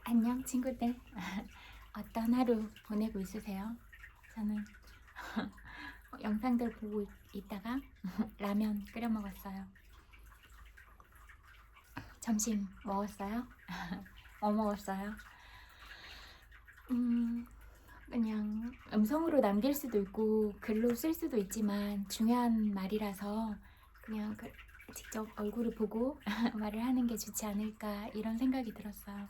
안녕 친구들. 어떤 하루 보내고 있으세요? 저는 영상들 보고 있다가 라면 끓여 먹었어요. 점심 먹었어요? 뭐 먹었어요? 그냥 음성으로 남길 수도 있고 글로 쓸 수도 있지만 중요한 말이라서 그냥 직접 얼굴을 보고 말을 하는 게 좋지 않을까 이런 생각이 들었어요.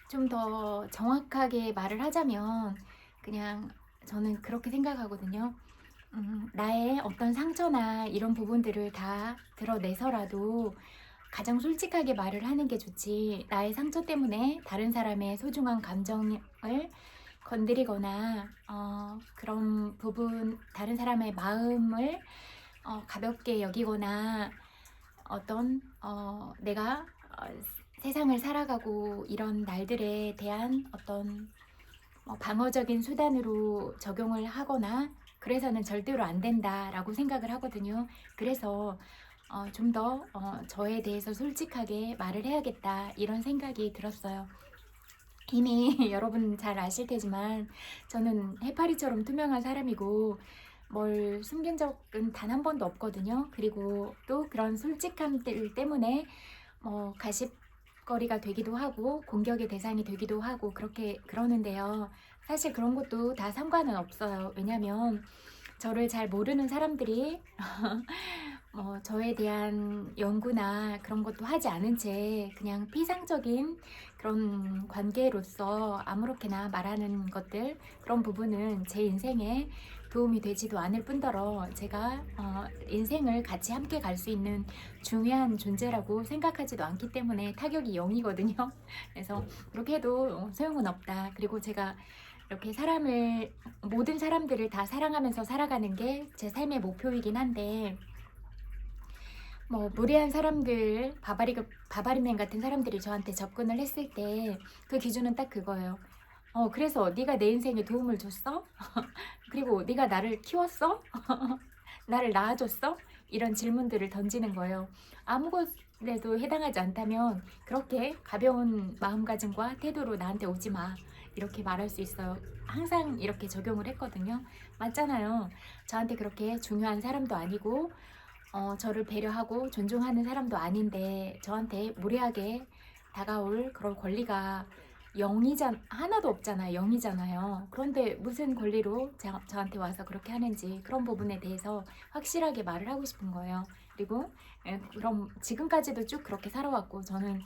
좀 더 정확하게 말을 하자면 그냥 저는 그렇게 생각하거든요. 나의 어떤 상처나 이런 부분들을 다 드러내서라도 가장 솔직하게 말을 하는 게 좋지, 나의 상처 때문에 다른 사람의 소중한 감정을 건드리거나 그런 부분, 다른 사람의 마음을 가볍게 여기거나 어떤 내가 세상을 살아가고 이런 날들에 대한 어떤 방어적인 수단으로 적용을 하거나 그래서는 절대로 안 된다라고 생각을 하거든요. 그래서 좀 더 저에 대해서 솔직하게 말을 해야겠다 이런 생각이 들었어요. 이미 여러분 잘 아실 테지만 저는 해파리처럼 투명한 사람이고 뭘 숨긴 적은 단 한 번도 없거든요. 그리고 또 그런 솔직함들 때문에 가십거리가 되기도 하고 공격의 대상이 되기도 하고 그렇게 그러는데요. 사실 그런 것도 다 상관은 없어요. 왜냐면 저를 잘 모르는 사람들이 저에 대한 연구나 그런 것도 하지 않은 채 그냥 피상적인 그런 관계로서 아무렇게나 말하는 것들, 그런 부분은 제 인생에 도움이 되지도 않을 뿐더러 제가 인생을 같이 함께 갈 수 있는 중요한 존재라고 생각하지도 않기 때문에 타격이 0이거든요. 그래서 그렇게 해도 소용은 없다. 그리고 제가 이렇게 모든 사람들을 다 사랑하면서 살아가는 게 제 삶의 목표이긴 한데, 무례한 사람들, 바바리맨 같은 사람들이 저한테 접근을 했을 때 그 기준은 딱 그거예요. 그래서 네가 내 인생에 도움을 줬어? 그리고 네가 나를 키웠어? 나를 낳아줬어? 이런 질문들을 던지는 거예요. 아무것에도 해당하지 않다면 그렇게 가벼운 마음가짐과 태도로 나한테 오지 마. 이렇게 말할 수 있어요. 항상 이렇게 적용을 했거든요. 맞잖아요. 저한테 그렇게 중요한 사람도 아니고 저를 배려하고 존중하는 사람도 아닌데 저한테 무례하게 다가올 그런 권리가 하나도 없잖아요. 0이잖아요. 그런데 무슨 권리로 저한테 와서 그렇게 하는지 그런 부분에 대해서 확실하게 말을 하고 싶은 거예요. 그리고 그럼 지금까지도 쭉 그렇게 살아왔고 저는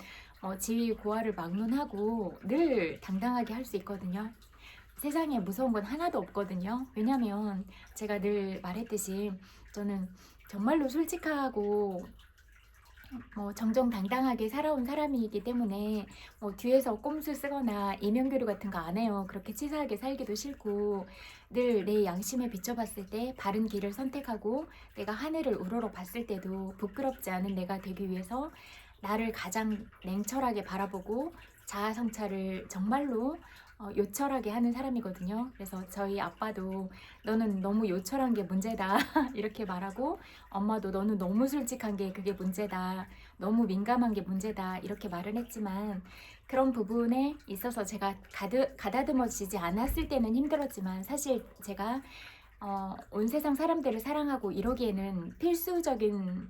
지위 고하를 막론하고 늘 당당하게 할 수 있거든요. 세상에 무서운 건 하나도 없거든요. 왜냐면 제가 늘 말했듯이 저는 정말로 솔직하고 정정당당하게 살아온 사람이기 때문에 뒤에서 꼼수 쓰거나 이면교류 같은 거 안 해요. 그렇게 치사하게 살기도 싫고 늘 내 양심에 비춰봤을 때 바른 길을 선택하고 내가 하늘을 우러러 봤을 때도 부끄럽지 않은 내가 되기 위해서 나를 가장 냉철하게 바라보고 자아 성찰을 정말로 요철하게 하는 사람이거든요. 그래서 저희 아빠도 너는 너무 요철한 게 문제다 이렇게 말하고, 엄마도 너는 너무 솔직한 게 그게 문제다, 너무 민감한 게 문제다 이렇게 말을 했지만, 그런 부분에 있어서 제가 가다듬어지지 않았을 때는 힘들었지만 사실 제가 온 세상 사람들을 사랑하고 이러기에는 필수적인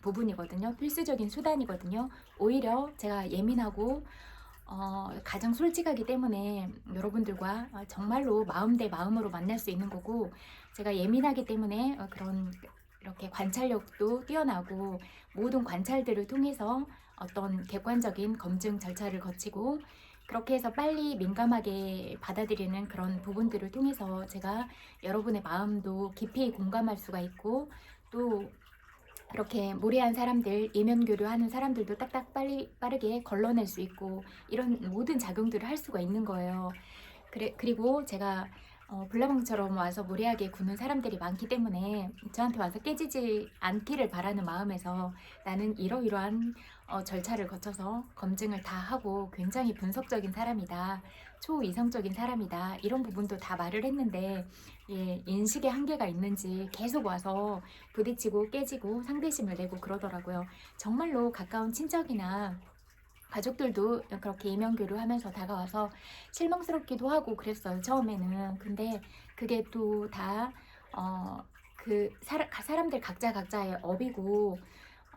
부분이거든요. 필수적인 수단이거든요. 오히려 제가 예민하고 가장 솔직하기 때문에 여러분들과 정말로 마음 대 마음으로 만날 수 있는 거고, 제가 예민하기 때문에 그런 이렇게 관찰력도 뛰어나고 모든 관찰들을 통해서 어떤 객관적인 검증 절차를 거치고 그렇게 해서 빨리 민감하게 받아들이는 그런 부분들을 통해서 제가 여러분의 마음도 깊이 공감할 수가 있고, 또 그렇게 무례한 사람들, 이면교류하는 사람들도 딱딱 빠르게 걸러낼 수 있고 이런 모든 작용들을 할 수가 있는 거예요. 그리고 제가 블라방처럼 와서 무례하게 구는 사람들이 많기 때문에 저한테 와서 깨지지 않기를 바라는 마음에서 나는 이러이러한 절차를 거쳐서 검증을 다 하고 굉장히 분석적인 사람이다, 초이성적인 사람이다, 이런 부분도 다 말을 했는데, 예, 인식의 한계가 있는지 계속 와서 부딪히고 깨지고 상대심을 내고 그러더라고요. 정말로 가까운 친척이나 가족들도 그렇게 이명교류하면서 다가와서 실망스럽기도 하고 그랬어요, 처음에는. 근데 그게 또 다 그 사람들 각자의 업이고,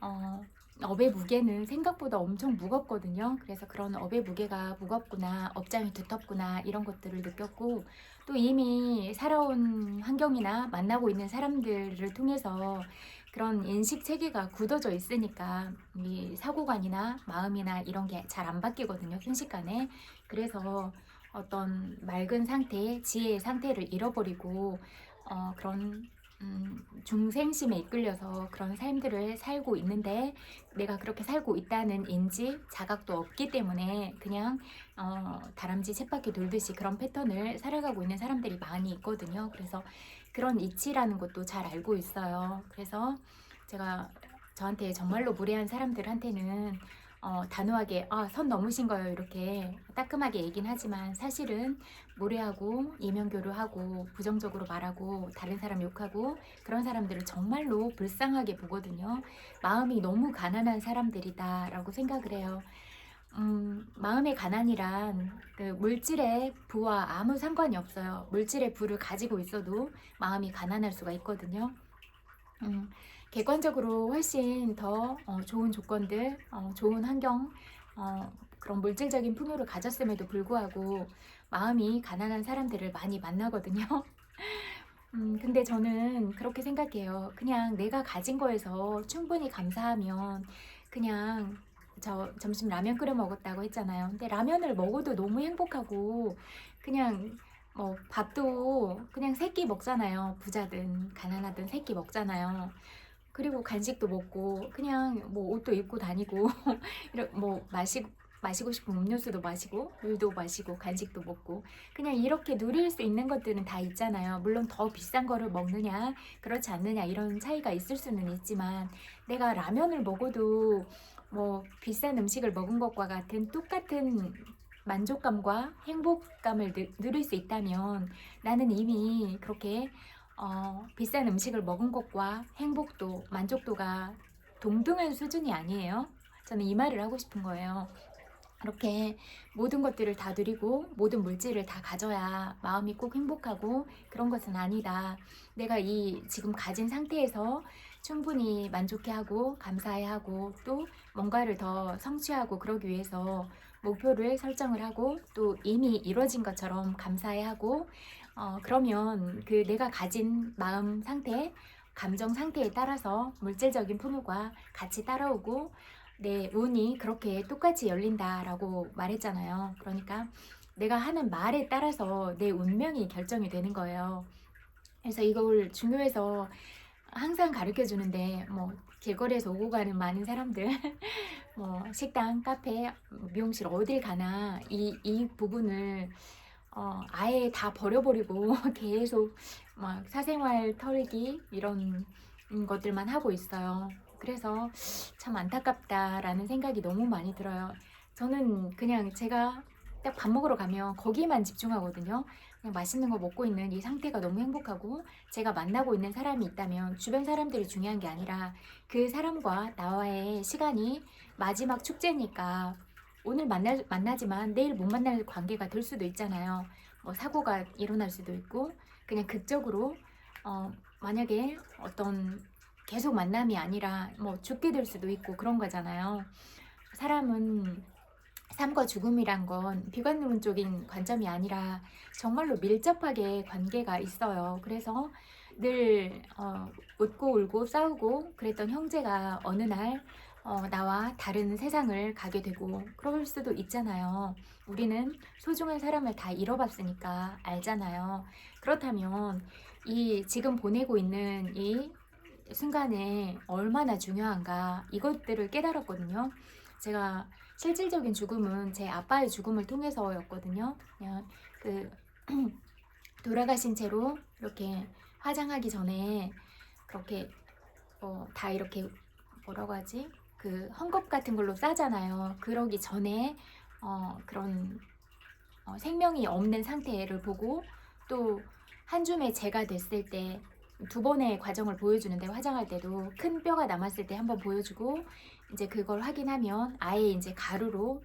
어, 업의 무게는 생각보다 엄청 무겁거든요. 그래서 그런 업의 무게가 무겁구나, 업장이 두텁구나, 이런 것들을 느꼈고, 또 이미 살아온 환경이나 만나고 있는 사람들을 통해서 그런 인식 체계가 굳어져 있으니까 이 사고관이나 마음이나 이런 게 잘 안 바뀌거든요, 순식간에. 그래서 어떤 맑은 상태, 지혜의 상태를 잃어버리고 그런 중생심에 이끌려서 그런 삶들을 살고 있는데, 내가 그렇게 살고 있다는 인지, 자각도 없기 때문에 그냥 다람쥐 쳇바퀴 돌듯이 그런 패턴을 살아가고 있는 사람들이 많이 있거든요. 그래서 그런 이치라는 것도 잘 알고 있어요. 그래서 제가 저한테 정말로 무례한 사람들한테는 단호하게 선 넘으신 거예요, 이렇게 따끔하게 얘긴 하지만, 사실은 무례하고 이명교류하고 부정적으로 말하고 다른 사람 욕하고 그런 사람들을 정말로 불쌍하게 보거든요. 마음이 너무 가난한 사람들이다 라고 생각을 해요. 마음의 가난이란 그 물질의 부와 아무 상관이 없어요. 물질의 부를 가지고 있어도 마음이 가난할 수가 있거든요. 객관적으로 훨씬 더 좋은 조건들, 좋은 환경, 그런 물질적인 풍요를 가졌음에도 불구하고 마음이 가난한 사람들을 많이 만나거든요. 근데 저는 그렇게 생각해요. 그냥 내가 가진 거에서 충분히 감사하면, 그냥 저 점심 라면 끓여 먹었다고 했잖아요. 근데 라면을 먹어도 너무 행복하고, 그냥 뭐 밥도 그냥 세 끼 먹잖아요. 부자든 가난하든 세 끼 먹잖아요. 그리고 간식도 먹고 그냥 뭐 옷도 입고 다니고 뭐 마시고 싶은 음료수도 마시고 물도 마시고 간식도 먹고, 그냥 이렇게 누릴 수 있는 것들은 다 있잖아요. 물론 더 비싼 거를 먹느냐 그렇지 않느냐 이런 차이가 있을 수는 있지만, 내가 라면을 먹어도 뭐 비싼 음식을 먹은 것과 같은 똑같은 만족감과 행복감을 누릴 수 있다면, 나는 이미 그렇게 비싼 음식을 먹은 것과 행복도, 만족도가 동등한 수준이 아니에요. 저는 이 말을 하고 싶은 거예요. 이렇게 모든 것들을 다 누리고 모든 물질을 다 가져야 마음이 꼭 행복하고 그런 것은 아니다. 내가 이 지금 가진 상태에서 충분히 만족해하고 감사해하고 또 뭔가를 더 성취하고 그러기 위해서 목표를 설정을 하고 또 이미 이루어진 것처럼 감사해하고, 그러면 그 내가 가진 마음 상태, 감정 상태에 따라서 물질적인 풍요가 같이 따라오고 내 운이 그렇게 똑같이 열린다라고 말했잖아요. 그러니까 내가 하는 말에 따라서 내 운명이 결정이 되는 거예요. 그래서 이걸 중요해서 항상 가르쳐 주는데, 뭐 길거리에서 오고 가는 많은 사람들 뭐 식당, 카페, 미용실 어딜 가나 이 부분을 아예 다 버려버리고 계속 막 사생활 털기 이런 것들만 하고 있어요. 그래서 참 안타깝다라는 생각이 너무 많이 들어요. 저는 그냥 제가 딱 밥 먹으러 가면 거기만 집중하거든요. 그냥 맛있는 거 먹고 있는 이 상태가 너무 행복하고, 제가 만나고 있는 사람이 있다면 주변 사람들이 중요한 게 아니라 그 사람과 나와의 시간이 마지막 축제니까, 오늘 만나지만 내일 못 만날 관계가 될 수도 있잖아요. 뭐 사고가 일어날 수도 있고, 그냥 극적으로 만약에 어떤 계속 만남이 아니라 뭐 죽게 될 수도 있고 그런 거잖아요. 사람은 삶과 죽음이란 건 비관론적인 관점이 아니라 정말로 밀접하게 관계가 있어요. 그래서 늘 웃고 울고 싸우고 그랬던 형제가 어느 날 나와 다른 세상을 가게 되고 그럴 수도 있잖아요. 우리는 소중한 사람을 다 잃어봤으니까 알잖아요. 그렇다면 이 지금 보내고 있는 이 순간에 얼마나 중요한가, 이것들을 깨달았거든요. 제가 실질적인 죽음은 제 아빠의 죽음을 통해서였거든요. 그냥 그 돌아가신 채로 이렇게 화장하기 전에 그렇게 다 이렇게 뭐라고 하지? 그 헝겊 같은 걸로 싸잖아요. 그러기 전에 그런 생명이 없는 상태를 보고, 또 한 줌의 재가 됐을 때 두 번의 과정을 보여주는데, 화장할 때도 큰 뼈가 남았을 때 한번 보여주고, 이제 그걸 확인하면 아예 이제 가루로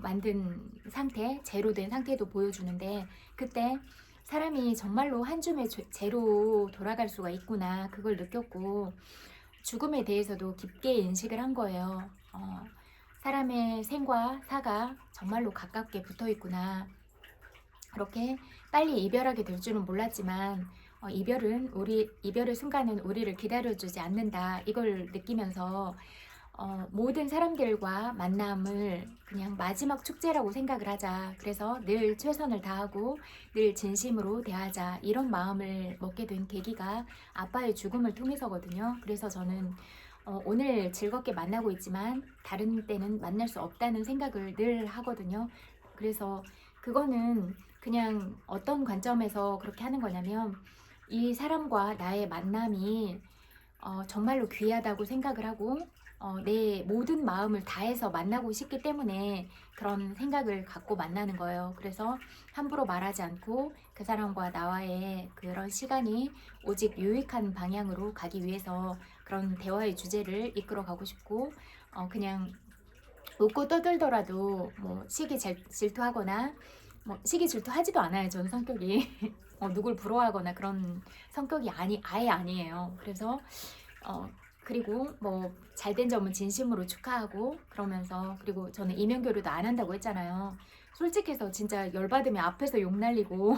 만든 상태, 제로 된 상태도 보여주는데, 그때 사람이 정말로 한 줌의 제로 돌아갈 수가 있구나, 그걸 느꼈고 죽음에 대해서도 깊게 인식을 한 거예요. 사람의 생과 사가 정말로 가깝게 붙어 있구나. 그렇게 빨리 이별하게 될 줄은 몰랐지만 이별의 순간은 우리를 기다려주지 않는다, 이걸 느끼면서 모든 사람들과 만남을 그냥 마지막 축제라고 생각을 하자. 그래서 늘 최선을 다하고 늘 진심으로 대하자, 이런 마음을 먹게 된 계기가 아빠의 죽음을 통해서거든요. 그래서 저는 오늘 즐겁게 만나고 있지만 다른 때는 만날 수 없다는 생각을 늘 하거든요. 그래서 그거는 그냥 어떤 관점에서 그렇게 하는 거냐면, 이 사람과 나의 만남이 정말로 귀하다고 생각을 하고 내 모든 마음을 다해서 만나고 싶기 때문에 그런 생각을 갖고 만나는 거예요. 그래서 함부로 말하지 않고 그 사람과 나와의 그런 시간이 오직 유익한 방향으로 가기 위해서 그런 대화의 주제를 이끌어 가고 싶고, 그냥 웃고 떠들더라도 뭐 질투하거나, 뭐 시기 질투하지도 않아요. 저는 성격이 누굴 부러워하거나 그런 성격이 아예 아니에요. 그래서 그리고 뭐 잘된 점은 진심으로 축하하고 그러면서, 그리고 저는 이면교류도 안 한다고 했잖아요. 솔직해서 진짜 열받으면 앞에서 욕 날리고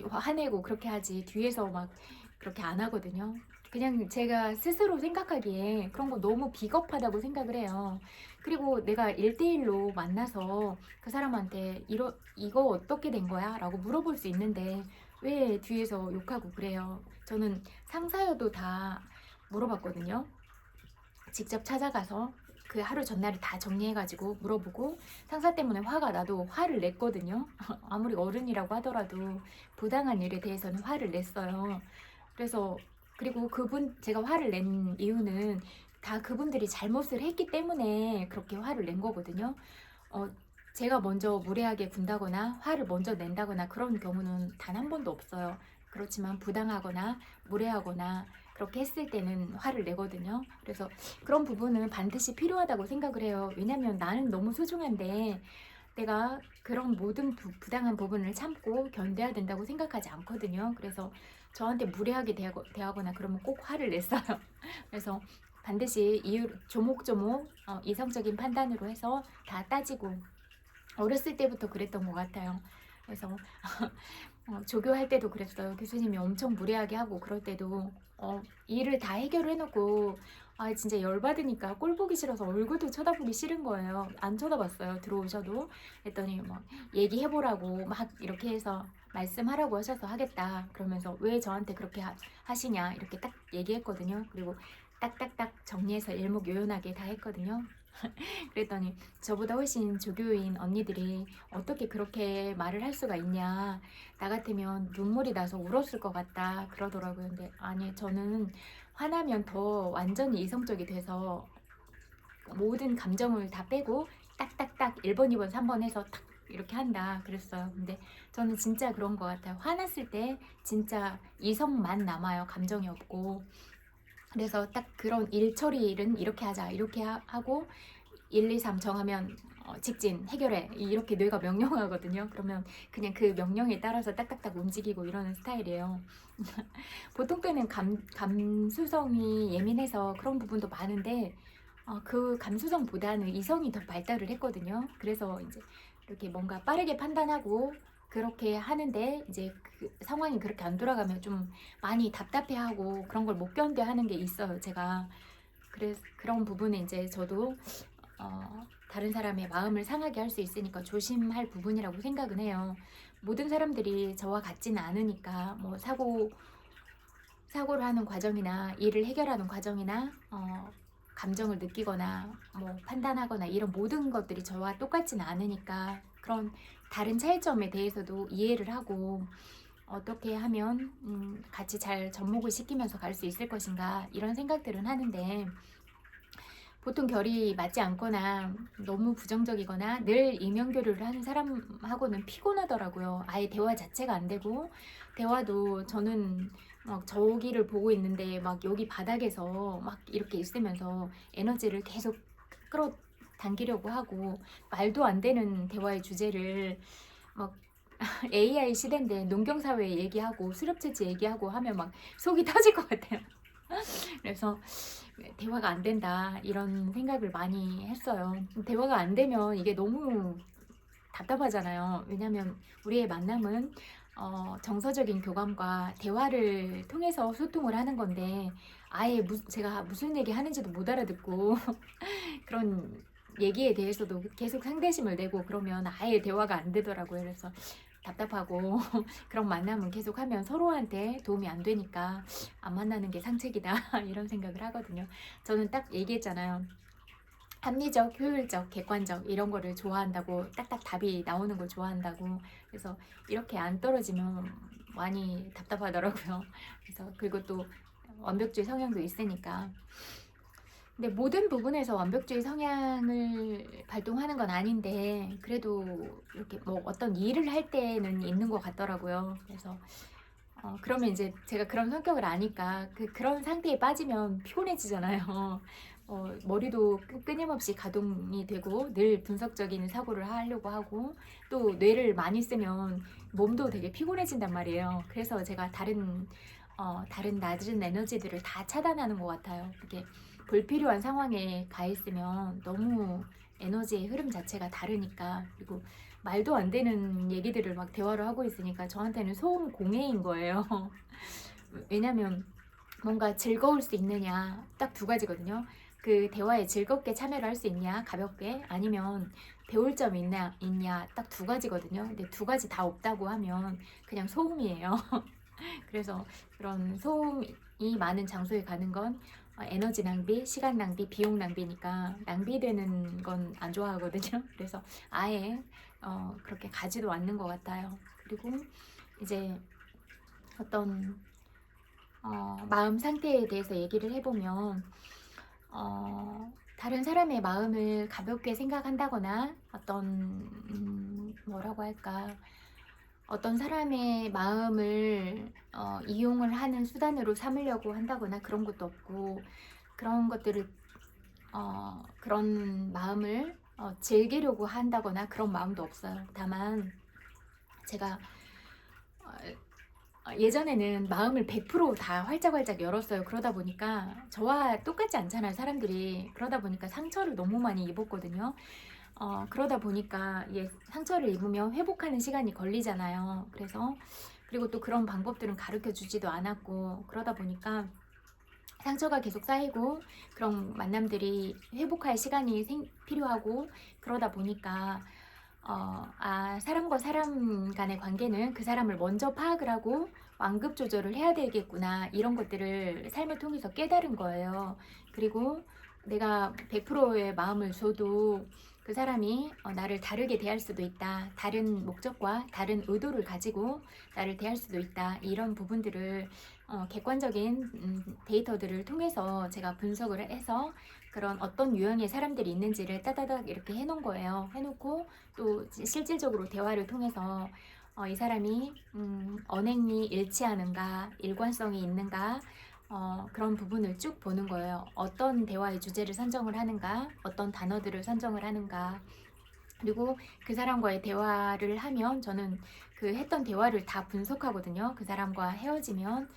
화내고 그렇게 하지, 뒤에서 막 그렇게 안 하거든요. 그냥 제가 스스로 생각하기에 그런 거 너무 비겁하다고 생각을 해요. 그리고 내가 1대1로 만나서 그 사람한테 이거 어떻게 된 거야? 라고 물어볼 수 있는데 왜 뒤에서 욕하고 그래요? 저는 상사여도 다 물어봤거든요. 직접 찾아가서 그 하루 전날을 다 정리해가지고 물어보고, 상사 때문에 화가 나도 화를 냈거든요. 아무리 어른이라고 하더라도 부당한 일에 대해서는 화를 냈어요. 그래서 그리고 제가 화를 낸 이유는 다 그분들이 잘못을 했기 때문에 그렇게 화를 낸 거거든요. 제가 먼저 무례하게 군다거나 화를 먼저 낸다거나 그런 경우는 단 한 번도 없어요. 그렇지만 부당하거나 무례하거나 그렇게 했을 때는 화를 내거든요. 그래서 그런 부분은 반드시 필요하다고 생각을 해요. 왜냐면 나는 너무 소중한데 내가 그런 모든 부당한 부분을 참고 견뎌야 된다고 생각하지 않거든요. 그래서 저한테 무례하게 대하거나 그러면 꼭 화를 냈어요. 그래서 반드시 이유 조목조목 이성적인 판단으로 해서 다 따지고, 어렸을 때부터 그랬던 것 같아요. 그래서 조교할 때도 그랬어요. 교수님이 엄청 무례하게 하고 그럴 때도 일을 다 해결을 해놓고 진짜 열받으니까 꼴 보기 싫어서 얼굴도 쳐다보기 싫은 거예요. 안 쳐다봤어요. 들어오셔도. 했더니 막 얘기해보라고 막 이렇게 해서 말씀하라고 하셔서 하겠다, 그러면서 왜 저한테 그렇게 하시냐 이렇게 딱 얘기했거든요. 그리고 딱딱딱 정리해서 일목요연하게 다 했거든요. 그랬더니 저보다 훨씬 조교인 언니들이 어떻게 그렇게 말을 할 수가 있냐, 나 같으면 눈물이 나서 울었을 것 같다 그러더라고요. 근데 아니, 저는 화나면 더 완전히 이성적이 돼서 모든 감정을 다 빼고 딱딱딱 1번, 2번, 3번 해서 탁 이렇게 한다 그랬어요. 근데 저는 진짜 그런 것 같아요. 화났을 때 진짜 이성만 남아요. 감정이 없고. 그래서 딱 그런 일 처리는 이렇게 하자, 이렇게 하고 1, 2, 3 정하면 직진 해결해, 이렇게 뇌가 명령하거든요. 그러면 그냥 그 명령에 따라서 딱딱딱 움직이고 이러는 스타일이에요. 보통 때는 감수성이 예민해서 그런 부분도 많은데 그 감수성보다는 이성이 더 발달을 했거든요. 그래서 이제 이렇게 뭔가 빠르게 판단하고 그렇게 하는데, 이제 그 상황이 그렇게 안 돌아가면 좀 많이 답답해하고 그런 걸 못 견뎌하는 게 있어요, 제가. 그래서 그런 부분에 이제 저도 다른 사람의 마음을 상하게 할 수 있으니까 조심할 부분이라고 생각은 해요. 모든 사람들이 저와 같지는 않으니까, 뭐 사고를 하는 과정이나 일을 해결하는 과정이나 감정을 느끼거나 뭐 판단하거나 이런 모든 것들이 저와 똑같지는 않으니까, 그런 다른 차이점에 대해서도 이해를 하고 어떻게 하면 같이 잘 접목을 시키면서 갈 수 있을 것인가, 이런 생각들은 하는데, 보통 결이 맞지 않거나 너무 부정적이거나 늘 이면교류를 하는 사람하고는 피곤하더라고요. 아예 대화 자체가 안 되고, 대화도 저는 막 저기를 보고 있는데 막 여기 바닥에서 막 이렇게 있으면서 에너지를 계속 끌어당기려고 하고, 말도 안 되는 대화의 주제를 막 AI 시대인데 농경사회 얘기하고 수렵채취 얘기하고 하면 막 속이 터질 것 같아요. 그래서 대화가 안 된다 이런 생각을 많이 했어요. 대화가 안 되면 이게 너무 답답하잖아요. 왜냐면 우리의 만남은 정서적인 교감과 대화를 통해서 소통을 하는 건데, 아예 제가 무슨 얘기 하는지도 못 알아듣고 그런 얘기에 대해서도 계속 상대심을 내고 그러면 아예 대화가 안 되더라고요. 그래서 답답하고 그런 만남은 계속하면 서로한테 도움이 안 되니까 안 만나는 게 상책이다 이런 생각을 하거든요. 저는 딱 얘기했잖아요. 합리적, 효율적, 객관적 이런 거를 좋아한다고, 딱딱 답이 나오는 걸 좋아한다고. 그래서 이렇게 안 떨어지면 많이 답답하더라고요. 그래서 그리고 또 완벽주의 성향도 있으니까. 근데 모든 부분에서 완벽주의 성향을 발동하는 건 아닌데 그래도 이렇게 뭐 어떤 일을 할 때는 있는 것 같더라고요. 그래서 그러면 이제 제가 그런 성격을 아니까 그런 상태에 빠지면 피곤해지잖아요. 머리도 끊임없이 가동이 되고 늘 분석적인 사고를 하려고 하고, 또 뇌를 많이 쓰면 몸도 되게 피곤해진단 말이에요. 그래서 제가 다른 낮은 에너지들을 다 차단하는 것 같아요. 이렇게 불필요한 상황에 가 있으면 너무 에너지의 흐름 자체가 다르니까. 그리고 말도 안 되는 얘기들을 막 대화를 하고 있으니까 저한테는 소음 공해인 거예요. 왜냐면 뭔가 즐거울 수 있느냐 딱 두 가지거든요. 그 대화에 즐겁게 참여를 할 수 있냐, 가볍게, 아니면 배울 점이 있냐 딱 두 가지거든요. 근데 두 가지 다 없다고 하면 그냥 소음이에요. 그래서 그런 소음이 많은 장소에 가는 건 에너지 낭비, 시간 낭비, 비용 낭비니까 낭비되는 건 안 좋아하거든요. 그래서 아예 그렇게 가지도 않는 것 같아요. 그리고 이제 어떤 마음 상태에 대해서 얘기를 해보면, 다른 사람의 마음을 가볍게 생각한다거나 뭐라고 할까, 어떤 사람의 마음을 이용을 하는 수단으로 삼으려고 한다거나 그런 것도 없고, 그런 것들을 그런 마음을 즐기려고 한다거나 그런 마음도 없어요. 다만 제가 예전에는 마음을 100%다 활짝활짝 열었어요. 그러다 보니까 저와 똑같지 않잖아요, 사람들이. 그러다 보니까 상처를 너무 많이 입었거든요. 그러다 보니까 상처를 입으면 회복하는 시간이 걸리잖아요. 그리고 또 그런 방법들은 가르쳐 주지도 않았고, 그러다 보니까 상처가 계속 쌓이고 그런 만남들이 회복할 시간이 필요하고, 그러다 보니까 사람과 사람 간의 관계는 그 사람을 먼저 파악을 하고 완급 조절을 해야 되겠구나, 이런 것들을 삶을 통해서 깨달은 거예요. 그리고 내가 100%의 마음을 줘도 그 사람이 나를 다르게 대할 수도 있다, 다른 목적과 다른 의도를 가지고 나를 대할 수도 있다, 이런 부분들을 객관적인 데이터들을 통해서 제가 분석을 해서 그런 어떤 유형의 사람들이 있는지를 따다닥 이렇게 해놓은 거예요. 해놓고 또 실질적으로 대화를 통해서 이 사람이 언행이 일치하는가, 일관성이 있는가, 그런 부분을 쭉 보는 거예요. 어떤 대화의 주제를 선정을 하는가, 어떤 단어들을 선정을 하는가. 그리고 그 사람과의 대화를 하면 저는 그 했던 대화를 다 분석하거든요. 그 사람과 헤어지면,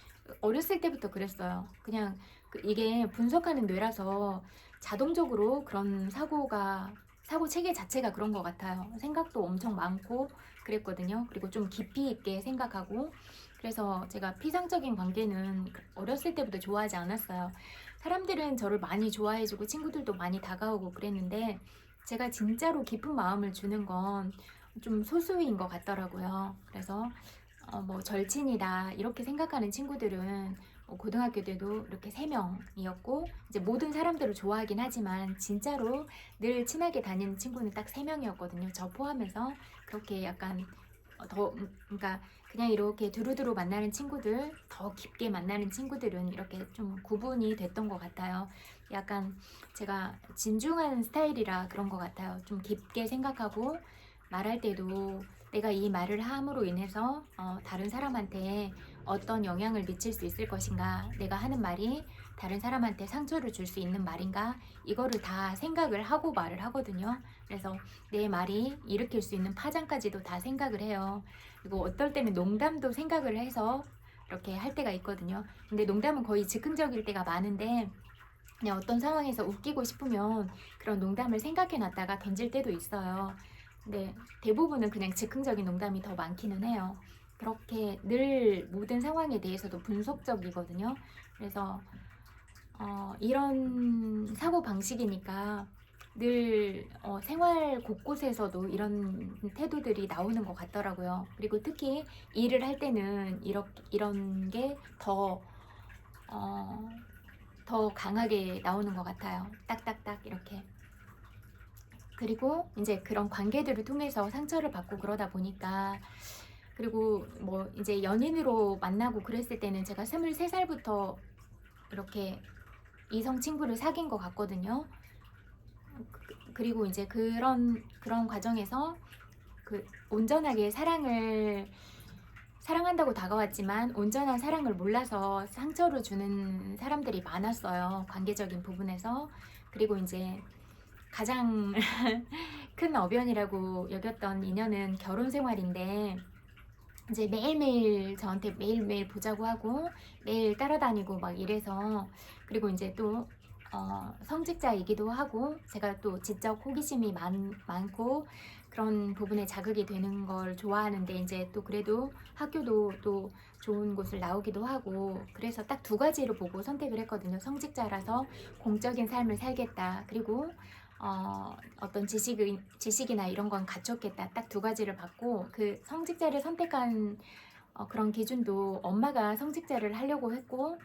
어렸을 때부터 그랬어요. 그냥 이게 분석하는 뇌라서 자동적으로 그런 사고 체계 자체가 그런 것 같아요. 생각도 엄청 많고 그랬거든요. 그리고 좀 깊이 있게 생각하고. 그래서 제가 피상적인 관계는 어렸을 때부터 좋아하지 않았어요. 사람들은 저를 많이 좋아해주고 친구들도 많이 다가오고 그랬는데, 제가 진짜로 깊은 마음을 주는 건 좀 소수인 것 같더라고요. 그래서 뭐 절친이다 이렇게 생각하는 친구들은 고등학교 때도 이렇게 3명이었고, 이제 모든 사람들을 좋아하긴 하지만 진짜로 늘 친하게 다니는 친구는 딱 3명이었거든요. 저 포함해서. 그렇게 약간 그러니까 그냥 이렇게 두루두루 만나는 친구들, 더 깊게 만나는 친구들은 이렇게 좀 구분이 됐던 것 같아요. 약간 제가 진중한 스타일이라 그런 것 같아요. 좀 깊게 생각하고 말할 때도 내가 이 말을 함으로 인해서 다른 사람한테 어떤 영향을 미칠 수 있을 것인가, 내가 하는 말이 다른 사람한테 상처를 줄 수 있는 말인가, 이거를 다 생각을 하고 말을 하거든요. 그래서 내 말이 일으킬 수 있는 파장까지도 다 생각을 해요. 그리고 어떨 때는 농담도 생각을 해서 이렇게 할 때가 있거든요. 근데 농담은 거의 즉흥적일 때가 많은데, 그냥 어떤 상황에서 웃기고 싶으면 그런 농담을 생각해 놨다가 던질 때도 있어요. 근데 대부분은 그냥 즉흥적인 농담이 더 많기는 해요. 그렇게 늘 모든 상황에 대해서도 분석적이거든요. 그래서 이런 사고 방식이니까 늘 생활 곳곳에서도 이런 태도들이 나오는 것 같더라고요. 그리고 특히 일을 할 때는 이런 게 더 강하게 나오는 것 같아요. 딱딱딱 이렇게. 그리고 이제 그런 관계들을 통해서 상처를 받고 그러다 보니까, 그리고 뭐 이제 연인으로 만나고 그랬을 때는 제가 23살부터 이렇게 이성 친구를 사귄 것 같거든요. 그리고 이제 그런 과정에서 온전하게 사랑한다고 다가왔지만 온전한 사랑을 몰라서 상처를 주는 사람들이 많았어요. 관계적인 부분에서. 그리고 이제 가장 큰 어변이라고 여겼던 인연은 결혼 생활인데, 이제 매일매일 저한테 매일매일 보자고 하고 매일 따라다니고 막 이래서, 그리고 이제 또 성직자이기도 하고 제가 또 지적 호기심이 많고 그런 부분에 자극이 되는 걸 좋아하는데, 이제 또 그래도 학교도 또 좋은 곳을 나오기도 하고, 그래서 딱 두 가지로 보고 선택을 했거든요. 성직자라서 공적인 삶을 살겠다, 그리고 어떤 지식이나 이런 건 갖췄겠다, 딱 두 가지를 받고, 그 성직자를 선택한 그런 기준도 엄마가 성직자를 하려고 했고,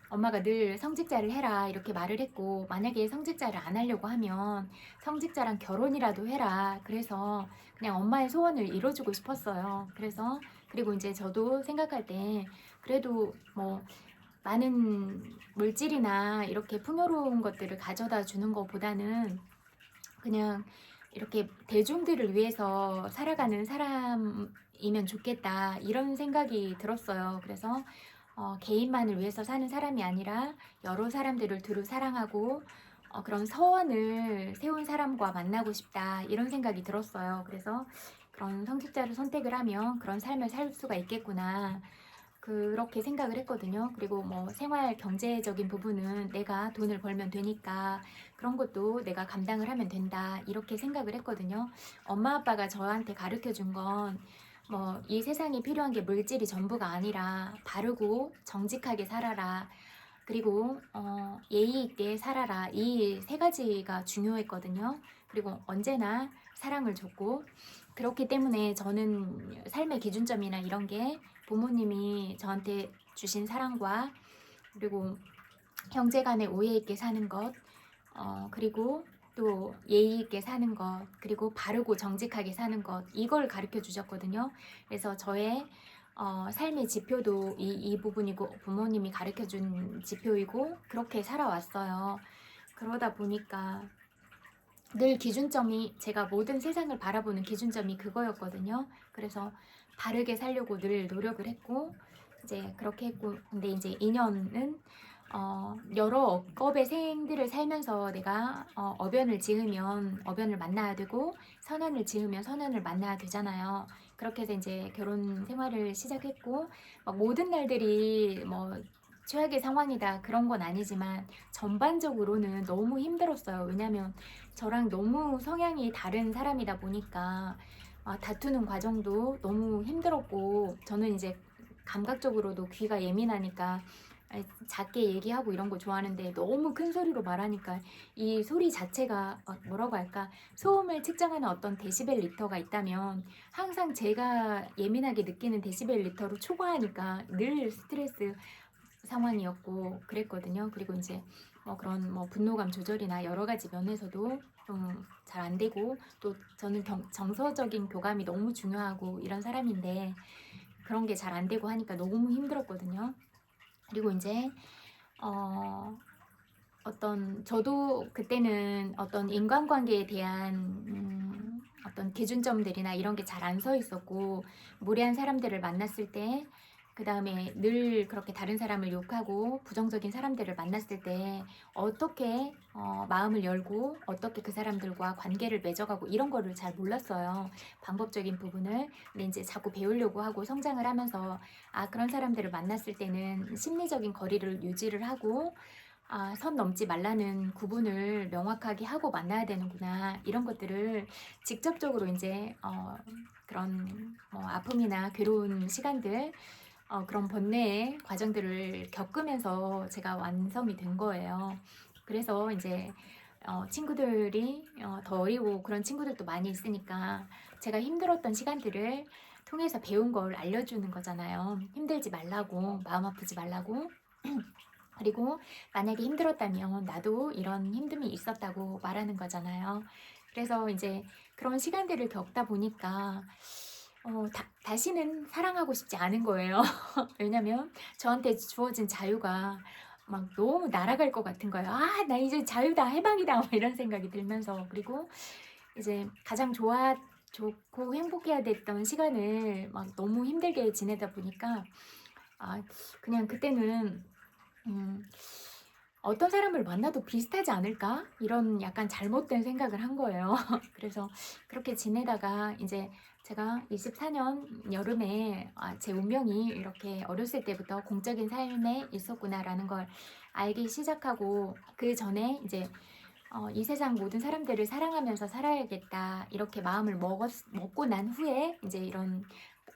엄마가 늘 성직자를 해라 이렇게 말을 했고, 만약에 성직자를 안 하려고 하면 성직자랑 결혼이라도 해라, 그래서 그냥 엄마의 소원을 이뤄주고 싶었어요. 그래서 그리고 이제 저도 생각할 때 그래도 뭐 많은 물질이나 이렇게 풍요로운 것들을 가져다 주는 것보다는 그냥 이렇게 대중들을 위해서 살아가는 사람이면 좋겠다, 이런 생각이 들었어요. 그래서 개인만을 위해서 사는 사람이 아니라 여러 사람들을 두루 사랑하고 그런 서원을 세운 사람과 만나고 싶다, 이런 생각이 들었어요. 그래서 그런 성직자를 선택을 하면 그런 삶을 살 수가 있겠구나, 그렇게 생각을 했거든요. 그리고 뭐 생활 경제적인 부분은 내가 돈을 벌면 되니까 그런 것도 내가 감당을 하면 된다, 이렇게 생각을 했거든요. 엄마 아빠가 저한테 가르쳐 준 건 뭐 이 세상에 필요한 게 물질이 전부가 아니라 바르고 정직하게 살아라, 그리고 예의 있게 살아라, 이 세 가지가 중요했거든요. 그리고 언제나 사랑을 줬고, 그렇기 때문에 저는 삶의 기준점이나 이런 게 부모님이 저한테 주신 사랑과, 그리고 형제간에 오해 있게 사는 것, 그리고 또 예의 있게 사는 것, 그리고 바르고 정직하게 사는 것, 이걸 가르쳐 주셨거든요. 그래서 저의 삶의 지표도 이 부분이고, 부모님이 가르쳐 준 지표이고, 그렇게 살아왔어요. 그러다 보니까 늘 기준점이, 제가 모든 세상을 바라보는 기준점이 그거였거든요. 그래서 바르게 살려고 늘 노력을 했고, 이제 그렇게 했고, 근데 이제 인연은 여러 업의 생들을 살면서 내가 어변을 지으면 어변을 만나야 되고, 선언을 지으면 선언을 만나야 되잖아요. 그렇게 해서 이제 결혼 생활을 시작했고, 막 모든 날들이 뭐 최악의 상황이다 그런 건 아니지만 전반적으로는 너무 힘들었어요. 왜냐면 저랑 너무 성향이 다른 사람이다 보니까 다투는 과정도 너무 힘들었고, 저는 이제 감각적으로도 귀가 예민하니까 작게 얘기하고 이런 거 좋아하는데, 너무 큰 소리로 말하니까 이 소리 자체가 뭐라고 할까, 소음을 측정하는 어떤 데시벨 리터가 있다면 항상 제가 예민하게 느끼는 데시벨 리터로 초과하니까 늘 스트레스 상황이었고 그랬거든요. 그리고 이제 그런 분노감 조절이나 여러 가지 면에서도 좀 잘 안 되고, 또 저는 정서적인 교감이 너무 중요하고 이런 사람인데 그런 게 잘 안 되고 하니까 너무 힘들었거든요. 그리고 이제 저도 그때는 어떤 인간관계에 대한 어떤 기준점들이나 이런 게 잘 안 서 있었고, 무례한 사람들을 만났을 때, 그 다음에 늘 그렇게 다른 사람을 욕하고 부정적인 사람들을 만났을 때 어떻게 마음을 열고 어떻게 그 사람들과 관계를 맺어가고 이런 거를 잘 몰랐어요. 방법적인 부분을. 근데 이제 자꾸 배우려고 하고 성장을 하면서 그런 사람들을 만났을 때는 심리적인 거리를 유지를 하고 선 넘지 말라는 구분을 명확하게 하고 만나야 되는구나. 이런 것들을 직접적으로 이제 그런 아픔이나 괴로운 시간들, 그런 번뇌의 과정들을 겪으면서 제가 완성이 된 거예요. 그래서 이제 친구들이 더 어리고 그런 친구들도 많이 있으니까 제가 힘들었던 시간들을 통해서 배운 걸 알려주는 거잖아요. 힘들지 말라고, 마음 아프지 말라고. 그리고 만약에 힘들었다면 나도 이런 힘듦이 있었다고 말하는 거잖아요. 그래서 이제 그런 시간들을 겪다 보니까 다시는 사랑하고 싶지 않은 거예요. 왜냐면 저한테 주어진 자유가 막 너무 날아갈 것 같은 거예요. 나 이제 자유다, 해방이다, 막 이런 생각이 들면서. 그리고 이제 가장 좋고 행복해야 됐던 시간을 막 너무 힘들게 지내다 보니까 그냥 그때는 어떤 사람을 만나도 비슷하지 않을까? 이런 약간 잘못된 생각을 한 거예요. 그래서 그렇게 지내다가 이제 제가 24년 여름에 제 운명이 이렇게 어렸을 때부터 공적인 삶에 있었구나라는 걸 알기 시작하고, 그 전에 이제 이 세상 모든 사람들을 사랑하면서 살아야겠다 이렇게 마음을 먹고 난 후에 이제 이런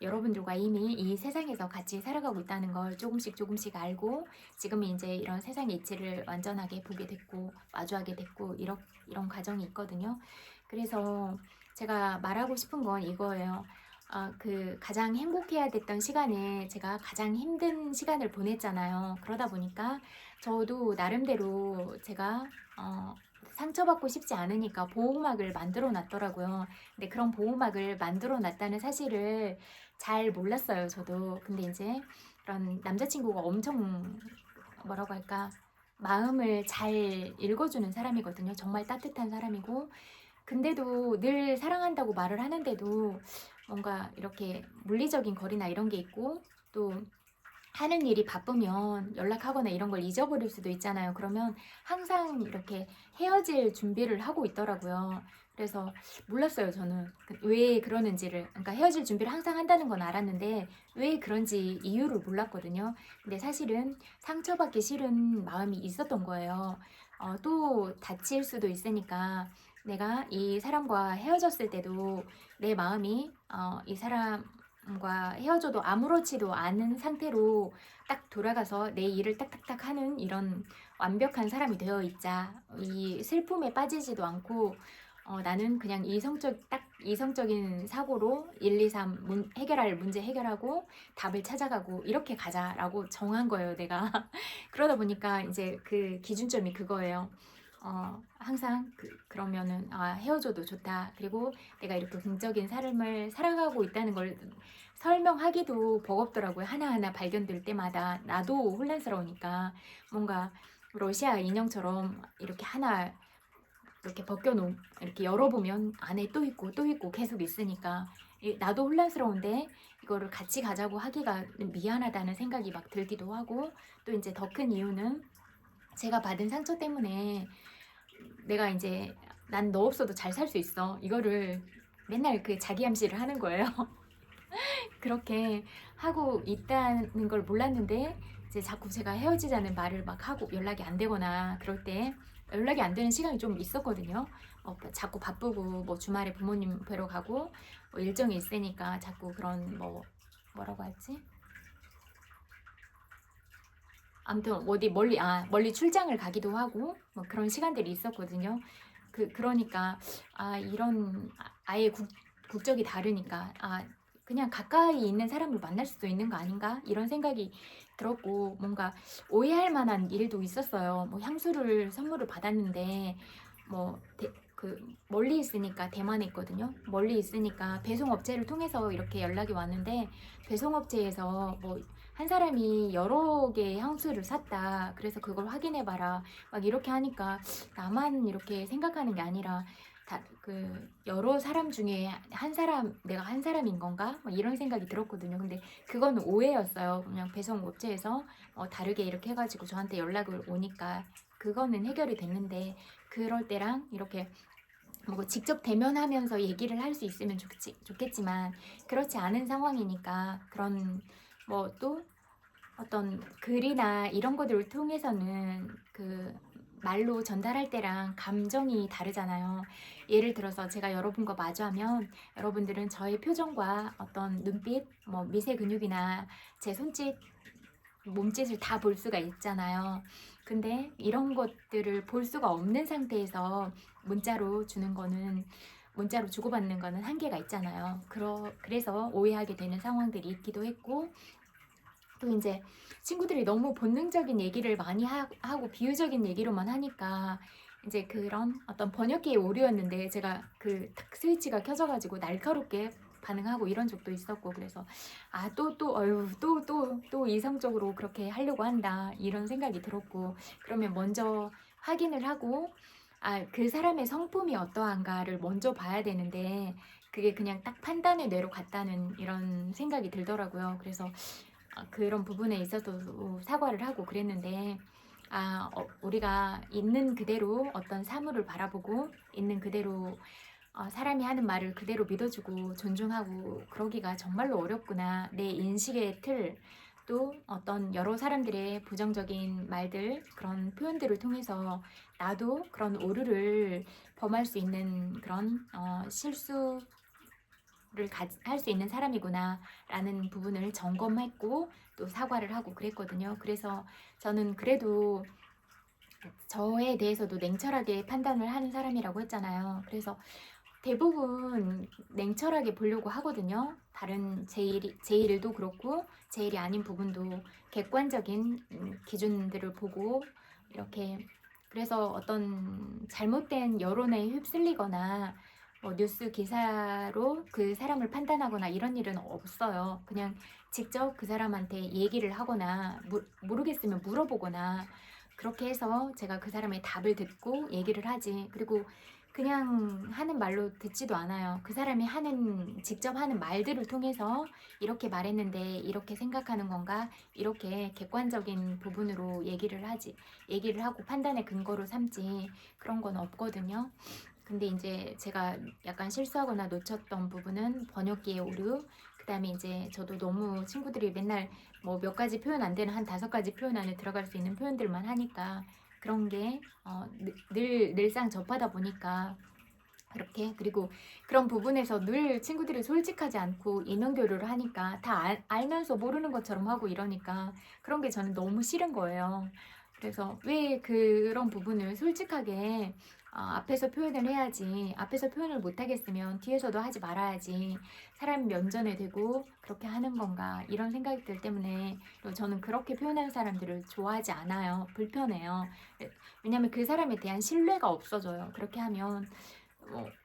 여러분들과 이미 이 세상에서 같이 살아가고 있다는 걸 조금씩 알고, 지금은 이제 이런 세상의 이치를 완전하게 보게 됐고 마주하게 됐고 이런 과정이 있거든요. 그래서 제가 말하고 싶은 건 이거예요. 그 가장 행복해야 됐던 시간에 제가 가장 힘든 시간을 보냈잖아요. 그러다 보니까 저도 나름대로 제가 상처받고 싶지 않으니까 보호막을 만들어 놨더라고요. 근데 그런 보호막을 만들어 놨다는 사실을 잘 몰랐어요, 저도. 근데 이제 그런 남자친구가 엄청 뭐라고 할까, 마음을 잘 읽어주는 사람이거든요. 정말 따뜻한 사람이고, 근데도 늘 사랑한다고 말을 하는데도 뭔가 이렇게 물리적인 거리나 이런 게 있고, 또 하는 일이 바쁘면 연락하거나 이런 걸 잊어버릴 수도 있잖아요. 그러면 항상 이렇게 헤어질 준비를 하고 있더라고요. 그래서 몰랐어요, 저는. 왜 그러는지를. 그러니까 헤어질 준비를 항상 한다는 건 알았는데 왜 그런지 이유를 몰랐거든요. 근데 사실은 상처받기 싫은 마음이 있었던 거예요. 또 다칠 수도 있으니까 내가 이 사람과 헤어졌을 때도 내 마음이 이 사람과 헤어져도 아무렇지도 않은 상태로 딱 돌아가서 내 일을 딱딱딱 하는 이런 완벽한 사람이 되어 있자. 이 슬픔에 빠지지도 않고 나는 그냥 이성적인 사고로 1, 2, 3 해결할 문제 해결하고 답을 찾아가고 이렇게 가자라고 정한 거예요, 내가. 그러다 보니까 이제 그 기준점이 그거예요. 항상 그러면은 헤어져도 좋다. 그리고 내가 이렇게 긍정적인 삶을 살아가고 있다는 걸 설명하기도 버겁더라고요. 하나하나 발견될 때마다 나도 혼란스러우니까. 뭔가 러시아 인형처럼 이렇게 하나 이렇게 벗겨놓은, 이렇게 열어보면 안에 또 있고 또 있고 계속 있으니까 나도 혼란스러운데 이거를 같이 가자고 하기가 미안하다는 생각이 막 들기도 하고, 또 이제 더 큰 이유는 제가 받은 상처 때문에 내가 이제 난 너 없어도 잘 살 수 있어, 이거를 맨날 그 자기 암시를 하는 거예요. 그렇게 하고 있다는 걸 몰랐는데 이제 자꾸 제가 헤어지자는 말을 막 하고 연락이 안 되거나 그럴 때, 연락이 안 되는 시간이 좀 있었거든요. 자꾸 바쁘고 뭐 주말에 부모님 뵈러 가고 뭐 일정이 있으니까 자꾸 그런 뭐라고 하지? 아무튼 어디 멀리 출장을 가기도 하고 뭐 그런 시간들이 있었거든요. 그러니까 이런 아예 국적이 다르니까 그냥 가까이 있는 사람을 만날 수도 있는 거 아닌가? 이런 생각이 들었고, 뭔가 오해할 만한 일도 있었어요. 뭐 향수를 선물을 받았는데 멀리 있으니까, 대만에 있거든요. 멀리 있으니까 배송업체를 통해서 이렇게 연락이 왔는데, 배송업체에서 한 사람이 여러 개의 향수를 샀다, 그래서 그걸 확인해봐라 막 이렇게 하니까 나만 이렇게 생각하는 게 아니라 여러 사람 중에 한 사람, 내가 한 사람인 건가? 막 이런 생각이 들었거든요. 근데 그건 오해였어요. 그냥 배송 업체에서 다르게 이렇게 해가지고 저한테 연락을 오니까 그거는 해결이 됐는데, 그럴 때랑 이렇게 뭐 직접 대면하면서 얘기를 할 수 있으면 좋겠지만 그렇지 않은 상황이니까, 그런 뭐 또 어떤 글이나 이런 것들을 통해서는 그 말로 전달할 때랑 감정이 다르잖아요. 예를 들어서 제가 여러분과 마주하면 여러분들은 저의 표정과 어떤 눈빛, 뭐 미세 근육이나 제 손짓, 몸짓을 다 볼 수가 있잖아요. 근데 이런 것들을 볼 수가 없는 상태에서 문자로 주는 거는, 문자로 주고받는 거는 한계가 있잖아요. 그래서 오해하게 되는 상황들이 있기도 했고, 또 이제 친구들이 너무 본능적인 얘기를 많이 하고 비유적인 얘기로만 하니까 이제 그런 어떤 번역기의 오류였는데, 제가 그 탁 스위치가 켜져가지고 날카롭게 반응하고 이런 적도 있었고, 그래서 또 이성적으로 그렇게 하려고 한다 이런 생각이 들었고, 그러면 먼저 확인을 하고 그 사람의 성품이 어떠한가를 먼저 봐야 되는데, 그게 그냥 딱 판단의 뇌로 갔다는 이런 생각이 들더라고요. 그래서 그런 부분에 있어서 사과를 하고 그랬는데, 우리가 있는 그대로 어떤 사물을 바라보고 있는 그대로 사람이 하는 말을 그대로 믿어주고 존중하고 그러기가 정말로 어렵구나. 내 인식의 틀, 또 어떤 여러 사람들의 부정적인 말들, 그런 표현들을 통해서 나도 그런 오류를 범할 수 있는 그런 실수 할 수 있는 사람이구나 라는 부분을 점검했고 또 사과를 하고 그랬거든요. 그래서 저는 그래도 저에 대해서도 냉철하게 판단을 하는 사람이라고 했잖아요. 그래서 대부분 냉철하게 보려고 하거든요. 다른 제 일도 그렇고 제 일이 아닌 부분도 객관적인 기준들을 보고 이렇게. 그래서 어떤 잘못된 여론에 휩쓸리거나 뭐 뉴스 기사로 그 사람을 판단하거나 이런 일은 없어요. 그냥 직접 그 사람한테 얘기를 하거나 모르겠으면 물어보거나 그렇게 해서 제가 그 사람의 답을 듣고 얘기를 하지. 그리고 그냥 하는 말로 듣지도 않아요. 그 사람이 직접 하는 말들을 통해서 이렇게 말했는데 이렇게 생각하는 건가? 이렇게 객관적인 부분으로 얘기를 하고 판단의 근거로 삼지, 그런 건 없거든요. 근데 이제 제가 약간 실수하거나 놓쳤던 부분은 번역기의 오류, 그 다음에 이제 저도 너무 친구들이 맨날 뭐 몇 가지 표현 안 되는 한 5가지 표현 안에 들어갈 수 있는 표현들만 하니까 그런 게 늘상 접하다 보니까 그렇게. 그리고 그런 부분에서 늘 친구들이 솔직하지 않고 인원 교류를 하니까 다 알면서 모르는 것처럼 하고 이러니까 그런 게 저는 너무 싫은 거예요. 그래서 왜 그런 부분을 솔직하게 앞에서 표현을 해야지, 앞에서 표현을 못하겠으면 뒤에서도 하지 말아야지, 사람 면전에 대고 그렇게 하는 건가, 이런 생각이 들 때문에 저는 그렇게 표현하는 사람들을 좋아하지 않아요. 불편해요. 왜냐면 그 사람에 대한 신뢰가 없어져요. 그렇게 하면